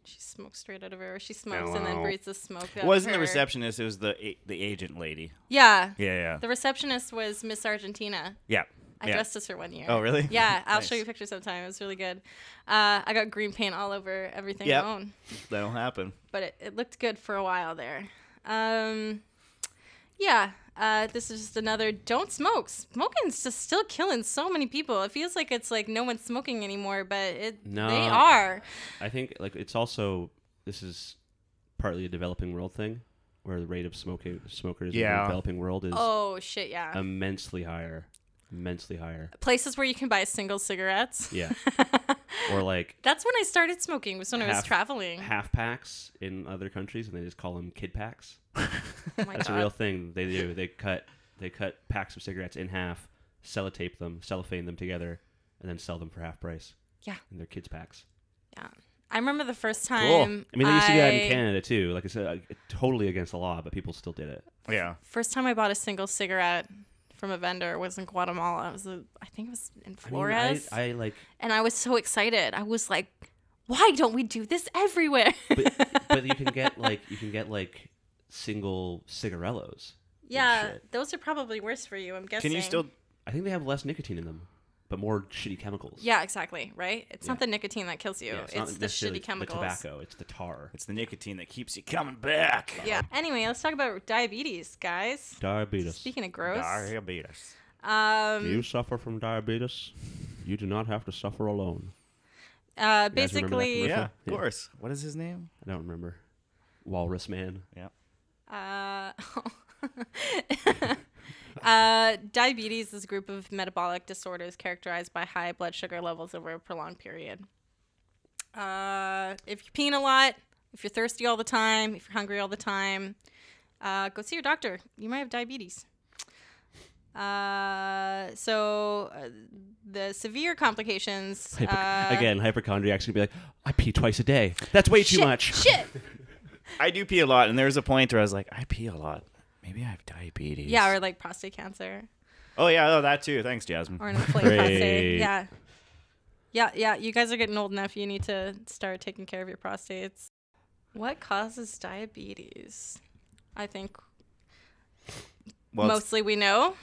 S2: She smokes straight out of her. She smokes and then breathes the smoke out
S1: It wasn't
S2: of
S1: the
S2: her.
S1: receptionist. It was the agent lady.
S2: Yeah.
S1: Yeah.
S2: The receptionist was Miss Argentina.
S1: Yeah.
S2: I dressed as her one year.
S1: Oh, really?
S2: Yeah, I'll
S1: Nice.
S2: show you a picture sometime. It was really good. I got green paint all over everything
S1: Yep.
S2: I own,
S1: That'll happen.
S2: but it looked good for a while there. This is just another don't smoke. Smoking's just still killing so many people. It feels like it's like no one's smoking anymore, but
S3: No.
S2: they are.
S3: I think it's also this is partly a developing world thing, where the rate of smokers in the
S1: Yeah.
S3: developing world is
S2: Oh shit, yeah.
S3: immensely higher. Immensely higher.
S2: Places where you can buy single cigarettes.
S3: Yeah. Or like
S2: That's when I started smoking. Was when I was
S3: Half-
S2: traveling.
S3: half packs in other countries, and they just call them kid packs.
S2: Oh my
S3: That's
S2: God.
S3: a real thing they do. They cut packs of cigarettes in half, sellotape them, cellophane them together, and then sell them for half price.
S2: Yeah.
S3: And they're kids packs.
S2: Yeah. I remember the first time.
S1: Cool.
S3: I mean, they used to do that in Canada too. Like I said, totally against the law, but people still did it.
S1: Yeah.
S2: First time I bought a single cigarette from a vendor was in Guatemala. I think it was in Flores.
S3: I like,
S2: and I was so excited. I was like, why don't we do this everywhere?
S3: but you can get like single cigarellos.
S2: yeah,
S3: shit.
S2: those are probably worse for you, I'm guessing.
S1: Can you still?
S3: I think they have less nicotine in them, but more shitty chemicals.
S2: Yeah, exactly, right? It's not
S3: Yeah.
S2: the nicotine that kills you.
S3: Yeah,
S2: it's
S3: not
S2: the
S3: necessarily
S2: shitty chemicals.
S3: The tobacco, it's the tar.
S1: It's the nicotine that keeps you coming back.
S2: Yeah. Anyway, let's talk about diabetes, guys.
S3: Diabetes.
S2: Speaking of gross.
S1: Diabetes.
S3: Do you suffer from diabetes? You do not have to suffer alone. guys remember that
S2: Basically,
S3: commercial?
S1: Yeah, of
S3: Yeah.
S1: course. What is his name?
S3: I don't remember. Walrus Man.
S1: Yeah.
S2: Diabetes is a group of metabolic disorders characterized by high blood sugar levels over a prolonged period. If you're peeing a lot, if you're thirsty all the time, if you're hungry all the time, go see your doctor. You might have diabetes. The severe complications.
S3: Again, hypochondriacs can be like, I pee twice a day. That's way too
S2: shit,
S3: much.
S2: Shit.
S1: I do pee a lot, and there was a point where I was like, I pee a lot. Maybe I have diabetes.
S2: Yeah, or like prostate cancer.
S1: Oh yeah, oh that too. Thanks, Jasmine.
S2: Or an inflamed prostate.
S3: Great.
S2: Yeah. Yeah. You guys are getting old enough. You need to start taking care of your prostates. What causes diabetes? I think
S1: Well,
S2: mostly we know.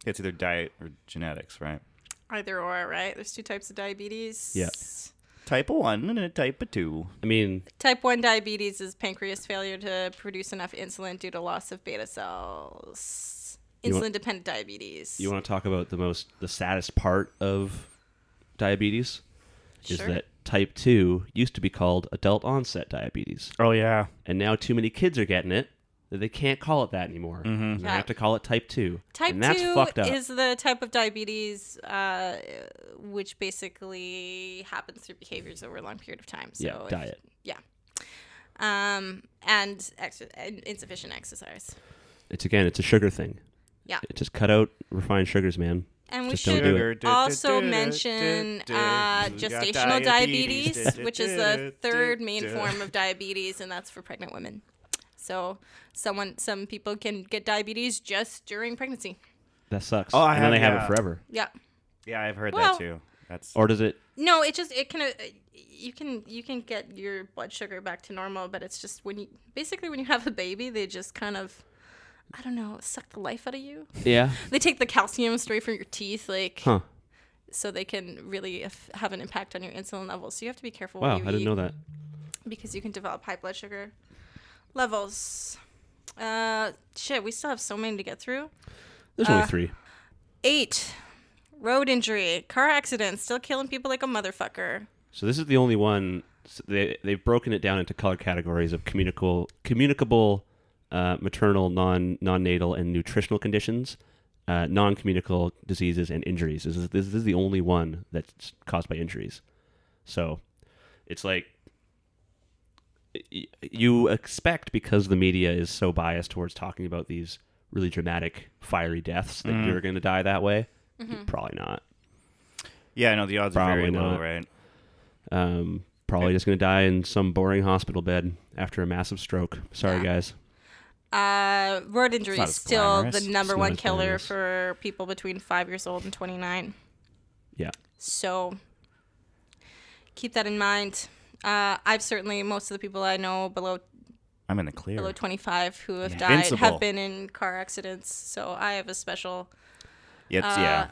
S1: it's either diet or genetics, right?
S2: Either or, right? There's two types of diabetes.
S3: Yeah.
S1: Type 1 and a type 2.
S3: I mean,
S2: Type 1 diabetes is pancreas failure to produce enough insulin due to loss of beta cells.
S3: You want-
S2: Insulin-dependent diabetes.
S3: you want to talk about the saddest part of diabetes is
S2: Sure.
S3: that type 2 used to be called adult onset diabetes.
S1: Oh, yeah.
S3: And now too many kids are getting it that they can't call it that anymore.
S1: Mm-hmm.
S3: They
S2: Yeah.
S3: have to call it type 2.
S2: Type
S3: and that's
S2: 2
S3: fucked up.
S2: is the type of diabetes which basically happens through behaviors over a long period of time. So
S3: Yeah, diet.
S2: And insufficient exercise.
S3: It's a sugar thing.
S2: Yeah.
S3: Just cut out refined sugars, man.
S2: And we
S3: Just don't do
S2: should
S3: it.
S2: also mention gestational diabetes,
S1: diabetes.
S2: which is the third main form of diabetes, and that's for pregnant women. So some people can get diabetes just during pregnancy.
S3: That sucks.
S1: Oh, I
S3: and then
S1: have-
S3: they have
S1: yeah.
S3: it forever.
S2: Yeah.
S1: Yeah, I've heard
S2: Well-
S1: that too. That's
S3: Or does it?
S2: No, it can you can get your blood sugar back to normal, but it's just when you have a baby, they just kind of, I don't know, suck the life out of you.
S3: Yeah.
S2: They take the calcium straight from your teeth, like,
S3: Huh.
S2: so they can really have an impact on your insulin levels. So you have to be careful
S3: Wow,
S2: what you
S3: I didn't
S2: eat
S3: know that.
S2: because you can develop high blood sugar levels. Shit, we still have so many to get through.
S3: There's only 3.
S2: 8, road injury, car accidents, still killing people like a motherfucker.
S3: So this is the only one. They've broken it down into color categories of communicable, maternal, non-natal, and nutritional conditions, non-communicable diseases, and injuries. This is the only one that's caused by injuries. So it's like you expect, because the media is so biased towards talking about these really dramatic, fiery deaths, that you're going to die that way. Probably not.
S1: yeah. No, the odds are very
S3: Probably
S1: low,
S3: not.
S1: right?
S3: Probably just going to die in some boring hospital bed after a massive stroke. Sorry,
S2: Yeah.
S3: guys.
S2: Road injury
S1: not
S2: is
S1: as
S2: still
S1: glamorous.
S2: the number
S3: It's not
S2: one
S3: as
S2: killer
S3: glamorous.
S2: for people between 5 years old and 29.
S3: Yeah.
S2: So keep that in mind. I've certainly, most of the people I know below
S1: I'm in the clear.
S2: 25 who have died
S1: Invincible.
S2: have been in car accidents. So I have a special.
S1: Yeah.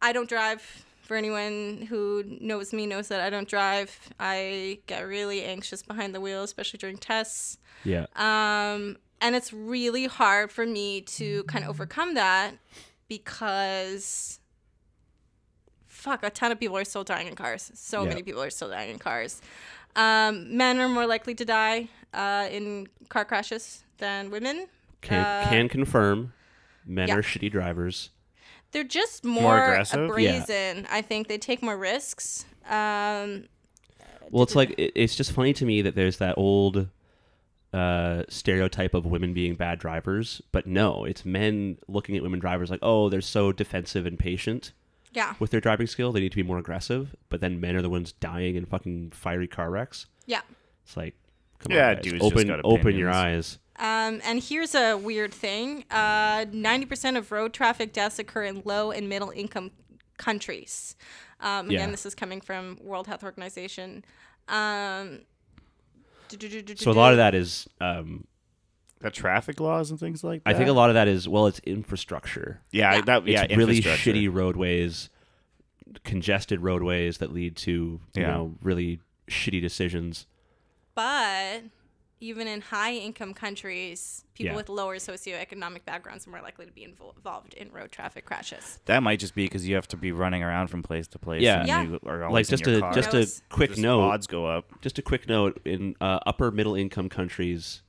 S2: I don't drive. For anyone who knows me knows that I don't drive. I get really anxious behind the wheel, especially during tests.
S3: Yeah.
S2: And it's really hard for me to kind of overcome that because, fuck, a ton of people are still dying in cars. So
S3: Yeah.
S2: many people are still dying in cars. Men are more likely to die in car crashes than women.
S3: Can confirm men
S2: yeah.
S3: are shitty drivers.
S2: They're just
S1: More
S2: more
S1: aggressive?
S2: brazen. I think they take more risks.
S3: Well, it's like it's just funny to me that there's that old stereotype of women being bad drivers, but no, it's men looking at women drivers like, oh, they're so defensive and patient
S2: Yeah.
S3: with their driving skill, they need to be more aggressive. But then men are the ones dying in fucking fiery car wrecks.
S2: Yeah.
S3: It's like, come
S1: Yeah,
S3: on, guys.
S1: dudes just got
S3: open your
S1: opinions.
S3: eyes.
S2: And here's a weird thing. 90% of road traffic deaths occur in low and middle income countries. Again,
S3: Yeah.
S2: this is coming from World Health Organization.
S3: So a lot of that is,
S1: The traffic laws and things like that.
S3: I think a lot of that is, well, it's infrastructure.
S1: Yeah,
S2: Yeah.
S3: It's really
S1: infrastructure.
S3: shitty roadways, congested roadways that lead to you
S1: Yeah.
S3: know, really shitty decisions.
S2: But even in high income countries, people
S3: Yeah.
S2: with lower socioeconomic backgrounds are more likely to be involved in road traffic crashes.
S1: That might just be because you have to be running around from place to place.
S3: Yeah.
S1: and
S2: Yeah.
S1: You are
S3: Like
S1: always
S3: just
S1: in your
S3: a
S1: car.
S3: just
S2: Gross.
S3: a quick
S1: Just
S3: note.
S1: odds go up.
S3: Just a quick note: in upper middle income countries,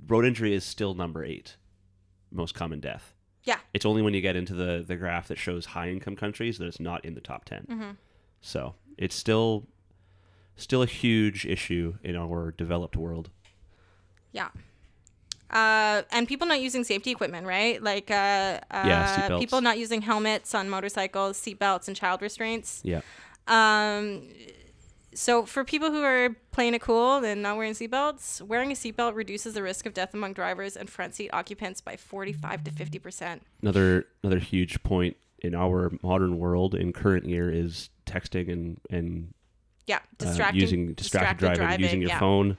S3: road injury is still number 8 most common death.
S2: Yeah.
S3: It's only when you get into the graph that shows high income countries that it's not in the top 10.
S2: Mm-hmm.
S3: So it's still a huge issue in our developed world.
S2: Yeah. And people not using safety equipment, right? Like
S3: seatbelts.
S2: people not using helmets on motorcycles, seatbelts, and child restraints.
S3: Yeah.
S2: So for people who are playing it cool and not wearing seatbelts, wearing a seatbelt reduces the risk of death among drivers and front seat occupants by 45 to 50%.
S3: Another huge point in our modern world in current year is texting and
S2: Yeah,
S3: distracted driving, using your
S2: yeah.
S3: phone.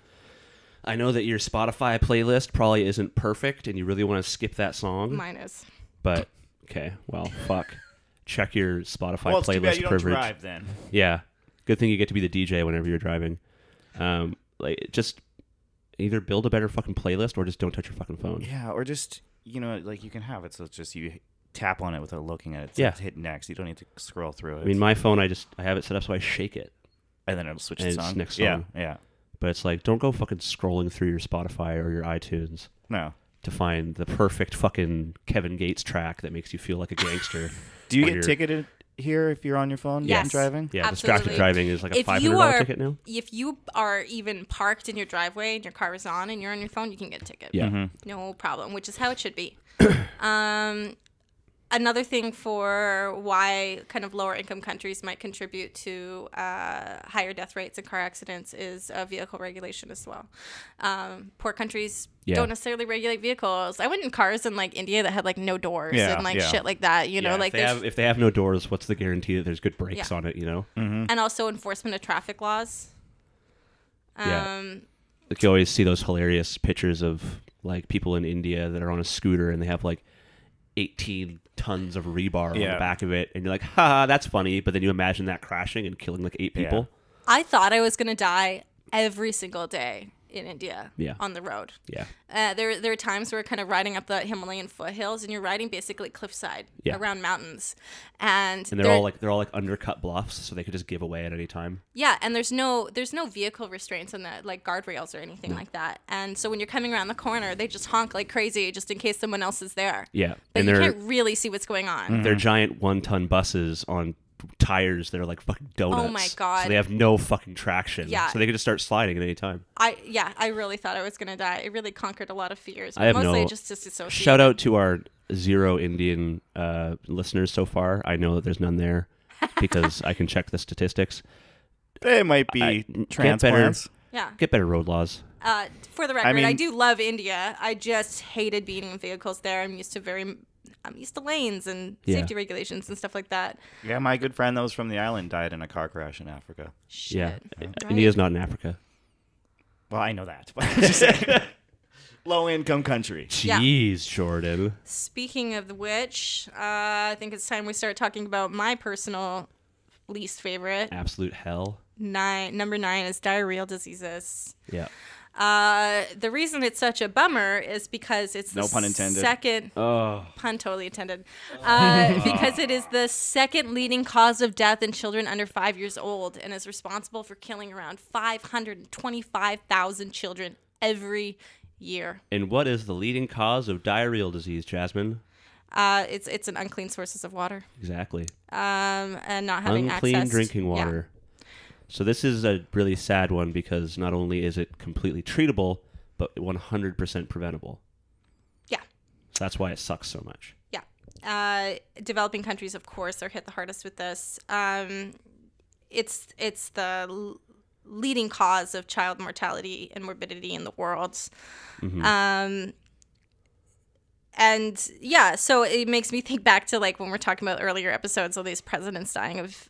S3: I know that your Spotify playlist probably isn't perfect, and you really want to skip that song.
S2: Mine is.
S3: But okay, well, fuck. Check your Spotify
S1: Well, it's too bad
S3: playlist
S1: you don't
S3: privilege.
S1: drive then.
S3: Yeah, good thing you get to be the DJ whenever you're driving. Like, just either build a better fucking playlist or just don't touch your fucking phone.
S1: Yeah, or just, like you can have it so it's just you tap on it without looking at it. So
S3: Yeah.
S1: it's hit next. You don't need to scroll through it.
S3: I mean, my phone, I have it set up so I shake it.
S1: and then it'll switch
S3: and
S1: the
S3: it's
S1: song.
S3: next
S1: Yeah,
S3: song.
S1: yeah.
S3: But it's like, don't go fucking scrolling through your Spotify or your iTunes
S1: No.
S3: to find the perfect fucking Kevin Gates track that makes you feel like a gangster.
S1: Do you
S3: when
S1: get
S3: you're-
S1: ticketed here if you're on your phone
S2: Yes.
S1: and driving?
S3: Yeah,
S2: Absolutely.
S3: distracted driving is like a
S2: If you
S3: $500
S2: are-
S3: ticket now.
S2: If you are even parked in your driveway and your car is on and you're on your phone, you can get a ticket.
S3: Yeah.
S1: Mm-hmm.
S2: No problem, which is how it should be. Another thing for why kind of lower income countries might contribute to higher death rates in car accidents is vehicle regulation as well. Poor countries
S3: Yeah.
S2: don't necessarily regulate vehicles. I went in cars in like India that had like no doors
S1: Yeah,
S2: and like
S1: yeah.
S2: shit like that. You know,
S3: Yeah,
S2: like
S3: if
S2: there's
S3: they have no doors, what's the guarantee that there's good brakes
S2: Yeah.
S3: on it, you know?
S2: and also enforcement of traffic laws.
S3: Yeah. Like you always see those hilarious pictures of like people in India that are on a scooter and they have like 18 tons of rebar on the
S1: Yeah.
S3: back of it, and you're like, haha, that's funny. But then you imagine that crashing and killing like 8 people.
S2: I thought I was gonna die every single day in India
S3: Yeah.
S2: on the road.
S3: Yeah.
S2: There are times where we're kind of riding up the Himalayan foothills, and you're riding basically cliffside
S3: Yeah.
S2: around mountains, and
S3: And they're all like undercut bluffs, so they could just give away at any time.
S2: yeah, and there's no vehicle restraints on the like guardrails or anything like that, and so when you're coming around the corner, they just honk like crazy just in case someone else is there.
S3: Yeah.
S2: But
S3: and
S2: you
S3: they're
S2: can't really see what's going on.
S3: they're giant 1-ton buses on tires that are like fucking donuts.
S2: Oh my God.
S3: So they have no fucking traction.
S2: Yeah.
S3: So they could just start sliding at any time.
S2: I really thought I was gonna die. It really conquered a lot of fears.
S3: I have
S2: Mostly
S3: no-
S2: just disassociated.
S3: Shout out to our 0 Indian listeners so far. I know that there's none there because I can check the statistics.
S1: They might be
S3: get
S1: transplants.
S2: Yeah.
S3: Get better road laws.
S2: For the record, I
S1: mean-
S2: do love India. I just hated being in vehicles there. I'm used to lanes and
S3: Yeah.
S2: safety regulations and stuff like that.
S1: Yeah, my good friend that was from the island died in a car crash in Africa.
S2: Shit.
S3: Yeah.
S2: Right.
S3: India's not in Africa.
S1: Well, I know that. But I'm just saying, low-income country.
S2: Yeah.
S3: Jeez, Jordan.
S2: Speaking of which, I think it's time we start talking about my personal least favorite.
S3: Absolute hell.
S2: Number 9 is diarrheal diseases.
S3: Yeah.
S2: The reason it's such a bummer is because it's
S1: No
S2: the
S1: pun intended.
S2: second
S3: Oh.
S2: pun totally intended because it is the second leading cause of death in children under 5 years old and is responsible for killing around 525,000 children every year.
S3: And what is the leading cause of diarrheal disease, Jasmine?
S2: It's an unclean sources of water
S3: Exactly.
S2: and not having
S3: Unclean
S2: access.
S3: drinking water. So this is a really sad one because not only is it completely treatable, but 100% preventable.
S2: Yeah.
S3: So that's why it sucks so much.
S2: Yeah. Developing countries, of course, are hit the hardest with this. It's the leading cause of child mortality and morbidity in the world. And yeah, so it makes me think back to like when we're talking about earlier episodes of these presidents dying of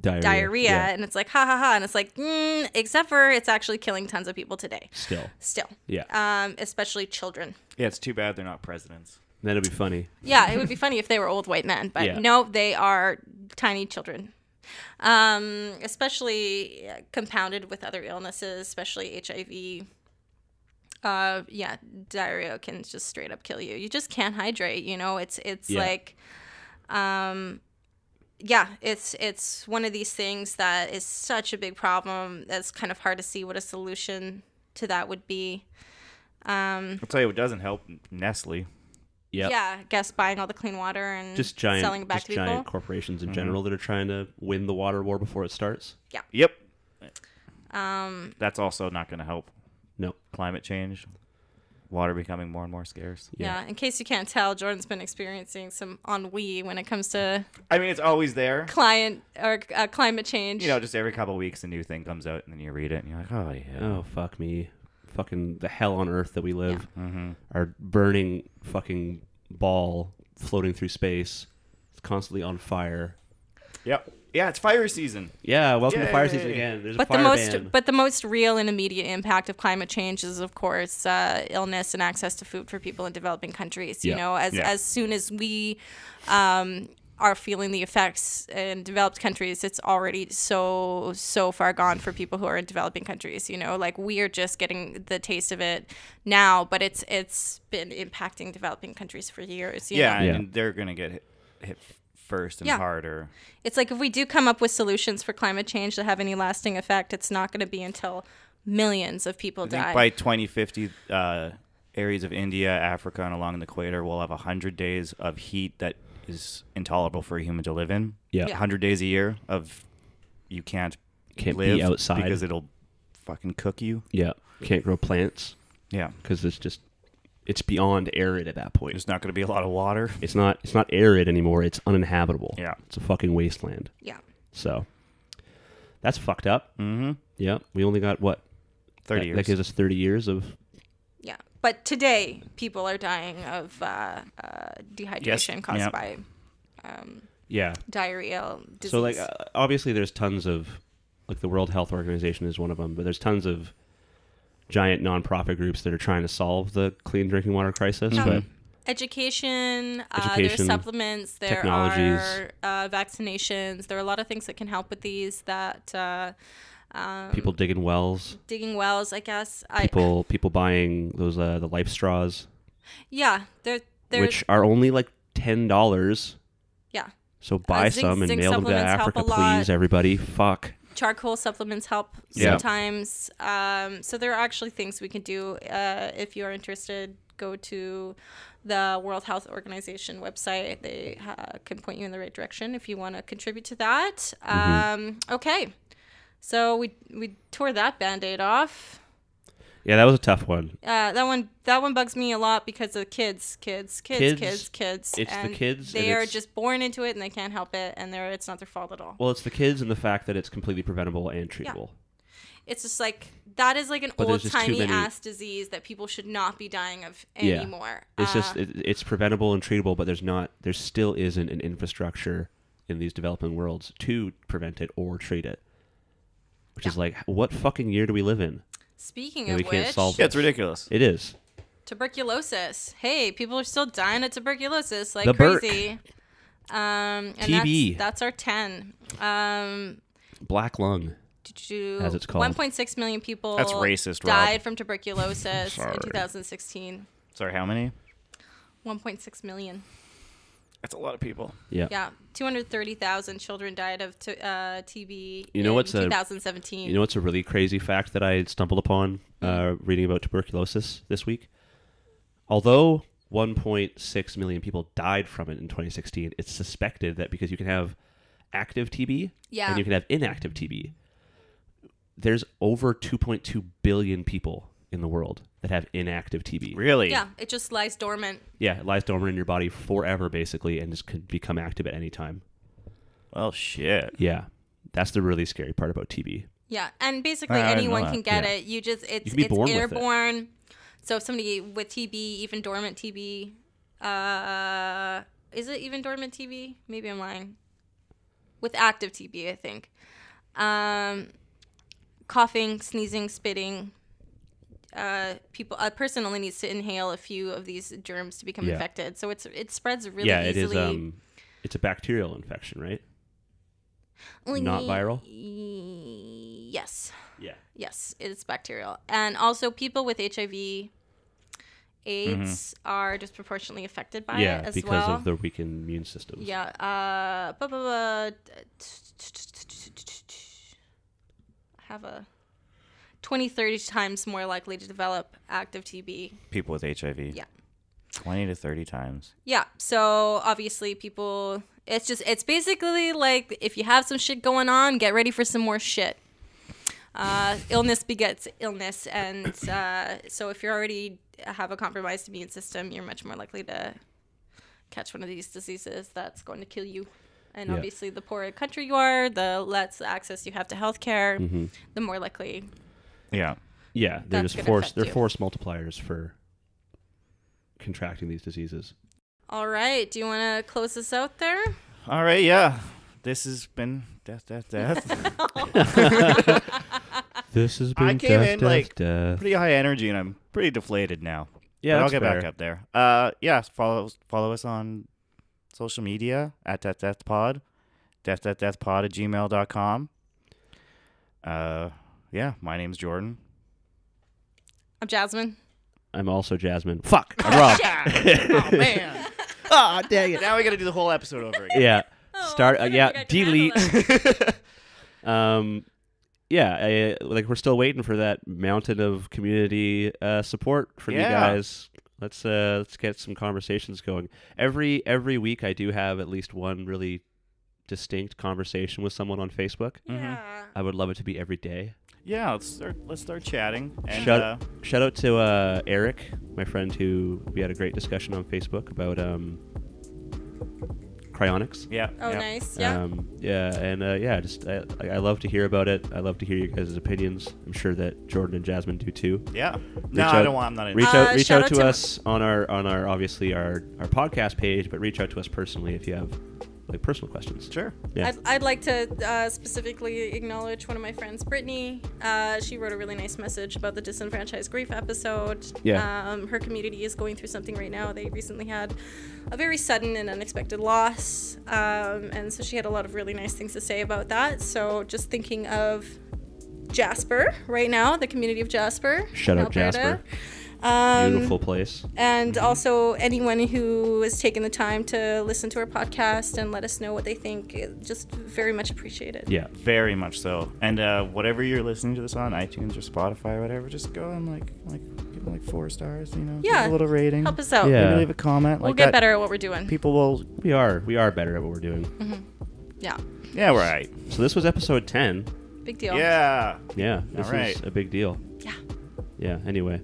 S2: diarrhea,
S3: Yeah.
S2: and it's like ha ha ha, and it's like except for it's actually killing tons of people today. Still,
S3: Yeah.
S2: especially children.
S1: Yeah, it's too bad they're not presidents.
S3: Then it'd be funny.
S2: Yeah, it would be funny if they were old white men, but
S3: Yeah.
S2: no, they are tiny children. Especially compounded with other illnesses, especially HIV. Yeah, diarrhea can just straight up kill you. You just can't hydrate, you know. It's
S3: Yeah.
S2: like yeah, it's one of these things that is such a big problem that's kind of hard to see what a solution to that would be.
S1: I'll tell you what doesn't help, Nestle.
S3: Yep.
S2: Yeah, I guess buying all the clean water and
S3: Just giant,
S2: selling it back
S3: just
S2: to people.
S3: giant corporations in general that are trying to win the water war before it starts.
S1: Yep. That's also not going to help.
S3: No.
S1: Climate change, water becoming more and more scarce.
S2: Yeah, in case you can't tell, Jordan's been experiencing some ennui when it comes to
S1: I mean, it's always there.
S2: climate change.
S1: You know, just every couple of weeks a new thing comes out, and then you read it, and you're like, oh, yeah.
S3: Oh, fuck me. Fucking the hell on earth that we live.
S1: Mm-hmm.
S3: Our burning fucking ball floating through space. It's constantly on fire.
S1: Yep. Yeah, it's fire season.
S3: Yeah, welcome to fire season
S1: Yay.
S3: again. There's a
S2: But
S3: fire ban.
S2: the most real and immediate impact of climate change is, of course, illness and access to food for people in developing countries. You
S3: Yeah.
S2: know, as soon as we are feeling the effects in developed countries, it's already so far gone for people who are in developing countries. You know, like we are just getting the taste of it now, but it's been impacting developing countries for years. You know?
S1: Yeah,
S3: Yeah.
S1: and they're gonna get hit first and
S2: Yeah.
S1: harder.
S2: It's like if we do come up with solutions for climate change that have any lasting effect, it's not going to be until millions of people
S1: I think
S2: die.
S1: by 2050, areas of India, Africa, and along the equator will have 100 days of heat that is intolerable for a human to live in.
S3: Yeah.
S1: 100 days a year of you can't
S3: Can't
S1: live
S3: be outside.
S1: because it'll fucking cook you.
S3: Yeah. Can't grow plants
S1: Yeah.
S3: because it's beyond arid at that point.
S1: There's not going to be a lot of water.
S3: It's not arid anymore. It's uninhabitable.
S1: Yeah.
S3: It's a fucking wasteland.
S2: Yeah.
S3: So that's fucked up.
S1: Mm-hmm.
S3: Yeah. We only got what?
S1: 30
S3: That
S1: years.
S3: gives us 30 years of.
S2: Yeah. But today, people are dying of dehydration caused
S1: Yep.
S2: by
S3: Yeah.
S2: diarrheal disease.
S3: So like obviously there's tons of like the World Health Organization is one of them, but there's tons of giant nonprofit groups that are trying to solve the clean drinking water crisis.
S2: Yeah.
S3: But
S2: Education,
S3: Education,
S2: there's supplements, there
S3: technologies.
S2: are vaccinations. There are a lot of things that can help with these that
S3: people digging wells,
S2: digging wells, I guess.
S3: people buying those the life straws,
S2: Yeah, they're
S3: which are only like $10.
S2: yeah.
S3: So buy
S2: zinc-
S3: some and
S2: zinc
S3: mail them to
S2: supplements help
S3: Africa,
S2: a lot.
S3: please, everybody. Fuck.
S2: Charcoal supplements help
S1: Yeah.
S2: sometimes. So there are actually things we can do. If you're interested, go to the World Health Organization website. They can point you in the right direction if you want to contribute to that. Okay. So we tore that Band-Aid off.
S3: Yeah, that was a tough one.
S2: That one bugs me a lot because of kids.
S3: Kids,
S2: It's
S3: the kids,
S2: They
S3: and
S2: are
S3: it's-
S2: just born into it and they can't help it, and it's not their fault at all.
S3: Well, it's the kids and the fact that it's completely preventable and treatable.
S2: It's just like that is like an
S3: But there's
S2: old
S3: just too
S2: timey
S3: many-
S2: ass disease that people should not be dying of
S3: Yeah.
S2: anymore.
S3: It's just it's preventable and treatable, but there still isn't an infrastructure in these developing worlds to prevent it or treat it. Which is like, what fucking year do we live in?
S2: Speaking
S3: Yeah,
S2: of
S3: we can't
S2: which,
S3: solve
S1: Yeah, it's ridiculous.
S3: It is.
S2: tuberculosis. Hey, people are still dying of tuberculosis like
S3: The Burke.
S2: crazy. And
S3: TB.
S2: That's our 10.
S3: Black lung. As it's called.
S2: 1.6 million people
S1: That's racist, Rob.
S2: died from tuberculosis in
S3: Sorry.
S2: 2016.
S1: Sorry, how many?
S2: 1.6 million.
S1: That's a lot of people.
S3: Yeah.
S2: Yeah, 230,000 children died of TB
S3: You know
S2: in
S3: what's
S2: 2017.
S3: You know what's a really crazy fact that I stumbled upon reading about tuberculosis this week? Although 1.6 million people died from it in 2016, it's suspected that because you can have active TB
S2: Yeah.
S3: and you can have inactive TB, there's over 2.2 billion people in the world that have inactive TB.
S1: Really?
S2: Yeah, it just lies dormant.
S3: Yeah, it lies dormant in your body forever, basically, and just can become active at any time.
S1: Well, shit.
S3: Yeah, that's the really scary part about TB.
S2: Yeah, and basically
S1: I didn't know
S2: anyone
S1: that.
S2: can get
S3: Yeah.
S2: it. You can
S3: be
S2: it's
S3: born with it.
S2: airborne. So if somebody with TB, even dormant TB, is it even dormant TB? Maybe I'm lying. With active TB, I think. Coughing, sneezing, spitting. A person only needs to inhale a few of these germs to become
S3: Yeah.
S2: infected. So it spreads really
S3: Yeah, it
S2: easily.
S3: is. It's a bacterial infection, right? Not viral?
S2: Yes.
S3: Yeah.
S2: Yes, it's bacterial. And also people with HIV AIDS are disproportionately affected by
S3: Yeah,
S2: it as
S3: because
S2: well.
S3: of the weakened immune systems.
S2: Yeah. Have a 20-30 times more likely to develop active TB.
S1: People with HIV.
S2: Yeah.
S1: 20 to 30 times.
S2: Yeah. So obviously people, it's basically like if you have some shit going on, get ready for some more shit. Illness begets illness. And so if you already have a compromised immune system, you're much more likely to catch one of these diseases that's going to kill you. And
S3: Yeah.
S2: obviously the poorer a country you are, the less access you have to healthcare, the more likely.
S1: Yeah.
S3: Yeah, they're
S2: That's
S3: just
S2: gonna affect
S3: they're
S2: you.
S3: force multipliers for contracting these diseases.
S2: All right. Do you want to close this out there?
S1: All right, yeah. this has been Death, Death, Death.
S3: This has been
S1: I came
S3: death,
S1: in
S3: death,
S1: like
S3: death.
S1: pretty high energy, and I'm pretty deflated now.
S3: Yeah,
S1: but I'll
S3: that's
S1: get
S3: fair.
S1: back up there. Yeah, follow us on social media at Death Death Pod, deathdeathdeathpod@gmail.com. Yeah, my name's Jordan.
S2: I'm Jasmine.
S3: I'm also Jasmine. Fuck, I'm wrong.
S1: Oh man!
S3: Oh, dang it.
S1: Now we got to do the whole episode over again.
S3: Yeah.
S2: Oh,
S3: Start.
S2: I don't
S3: Yeah.
S2: think I can handle
S3: Delete.
S2: that.
S3: Yeah. Like we're still waiting for that mountain of community support from you
S1: Yeah.
S3: guys. Let's get some conversations going. Every week I do have at least one really distinct conversation with someone on Facebook.
S2: Yeah.
S3: I would love it to be every day.
S1: Yeah, let's start chatting. And
S3: Shout out to Eric, my friend, who we had a great discussion on Facebook about cryonics.
S1: yeah.
S2: Oh,
S1: yeah.
S2: nice. Yeah.
S3: Just I love to hear about it. I love to hear you guys' opinions. I'm sure that Jordan and Jasmine do too.
S1: Yeah. No,
S3: out-
S1: I don't want. I'm not in.
S3: Reach
S2: shout
S3: out
S2: out
S3: to
S2: to-
S3: us on our obviously our podcast page, but reach out to us personally if you have like personal questions.
S1: Sure.
S3: Yeah.
S2: I'd like to specifically acknowledge one of my friends, Brittany. She wrote a really nice message about the disenfranchised grief episode.
S3: Yeah.
S2: Her community is going through something right now. They recently had a very sudden and unexpected loss. And so she had a lot of really nice things to say about that. So just thinking of Jasper right now, the community of Jasper.
S3: Shout
S2: in
S3: out
S2: Alberta.
S3: Jasper. Beautiful place.
S2: And also anyone who has taken the time to listen to our podcast and let us know what they think, just very much appreciated.
S3: Yeah.
S1: Very much so. And whatever you're listening to this on, iTunes or Spotify or whatever, just go and like give them like 4 stars. You know, give
S2: Yeah.
S1: a little rating.
S2: Help us out.
S3: Yeah.
S1: Maybe leave a comment.
S2: We'll
S1: like
S2: get
S1: that.
S2: better at what we're doing.
S1: People will.
S3: We are better at what we're doing.
S2: Yeah.
S1: Yeah, we're right.
S3: So this was episode 10.
S2: Big deal.
S1: Yeah.
S3: Yeah. This
S1: All right.
S3: is a big deal.
S2: Yeah.
S3: Yeah. Anyway,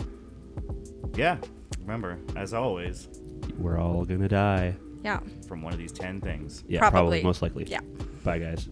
S1: Yeah. Remember, as always,
S3: we're all gonna die.
S2: Yeah.
S1: from one of these 10 things.
S3: Yeah.
S2: Probably.
S3: Probably. Most likely.
S2: Yeah.
S3: Bye, guys.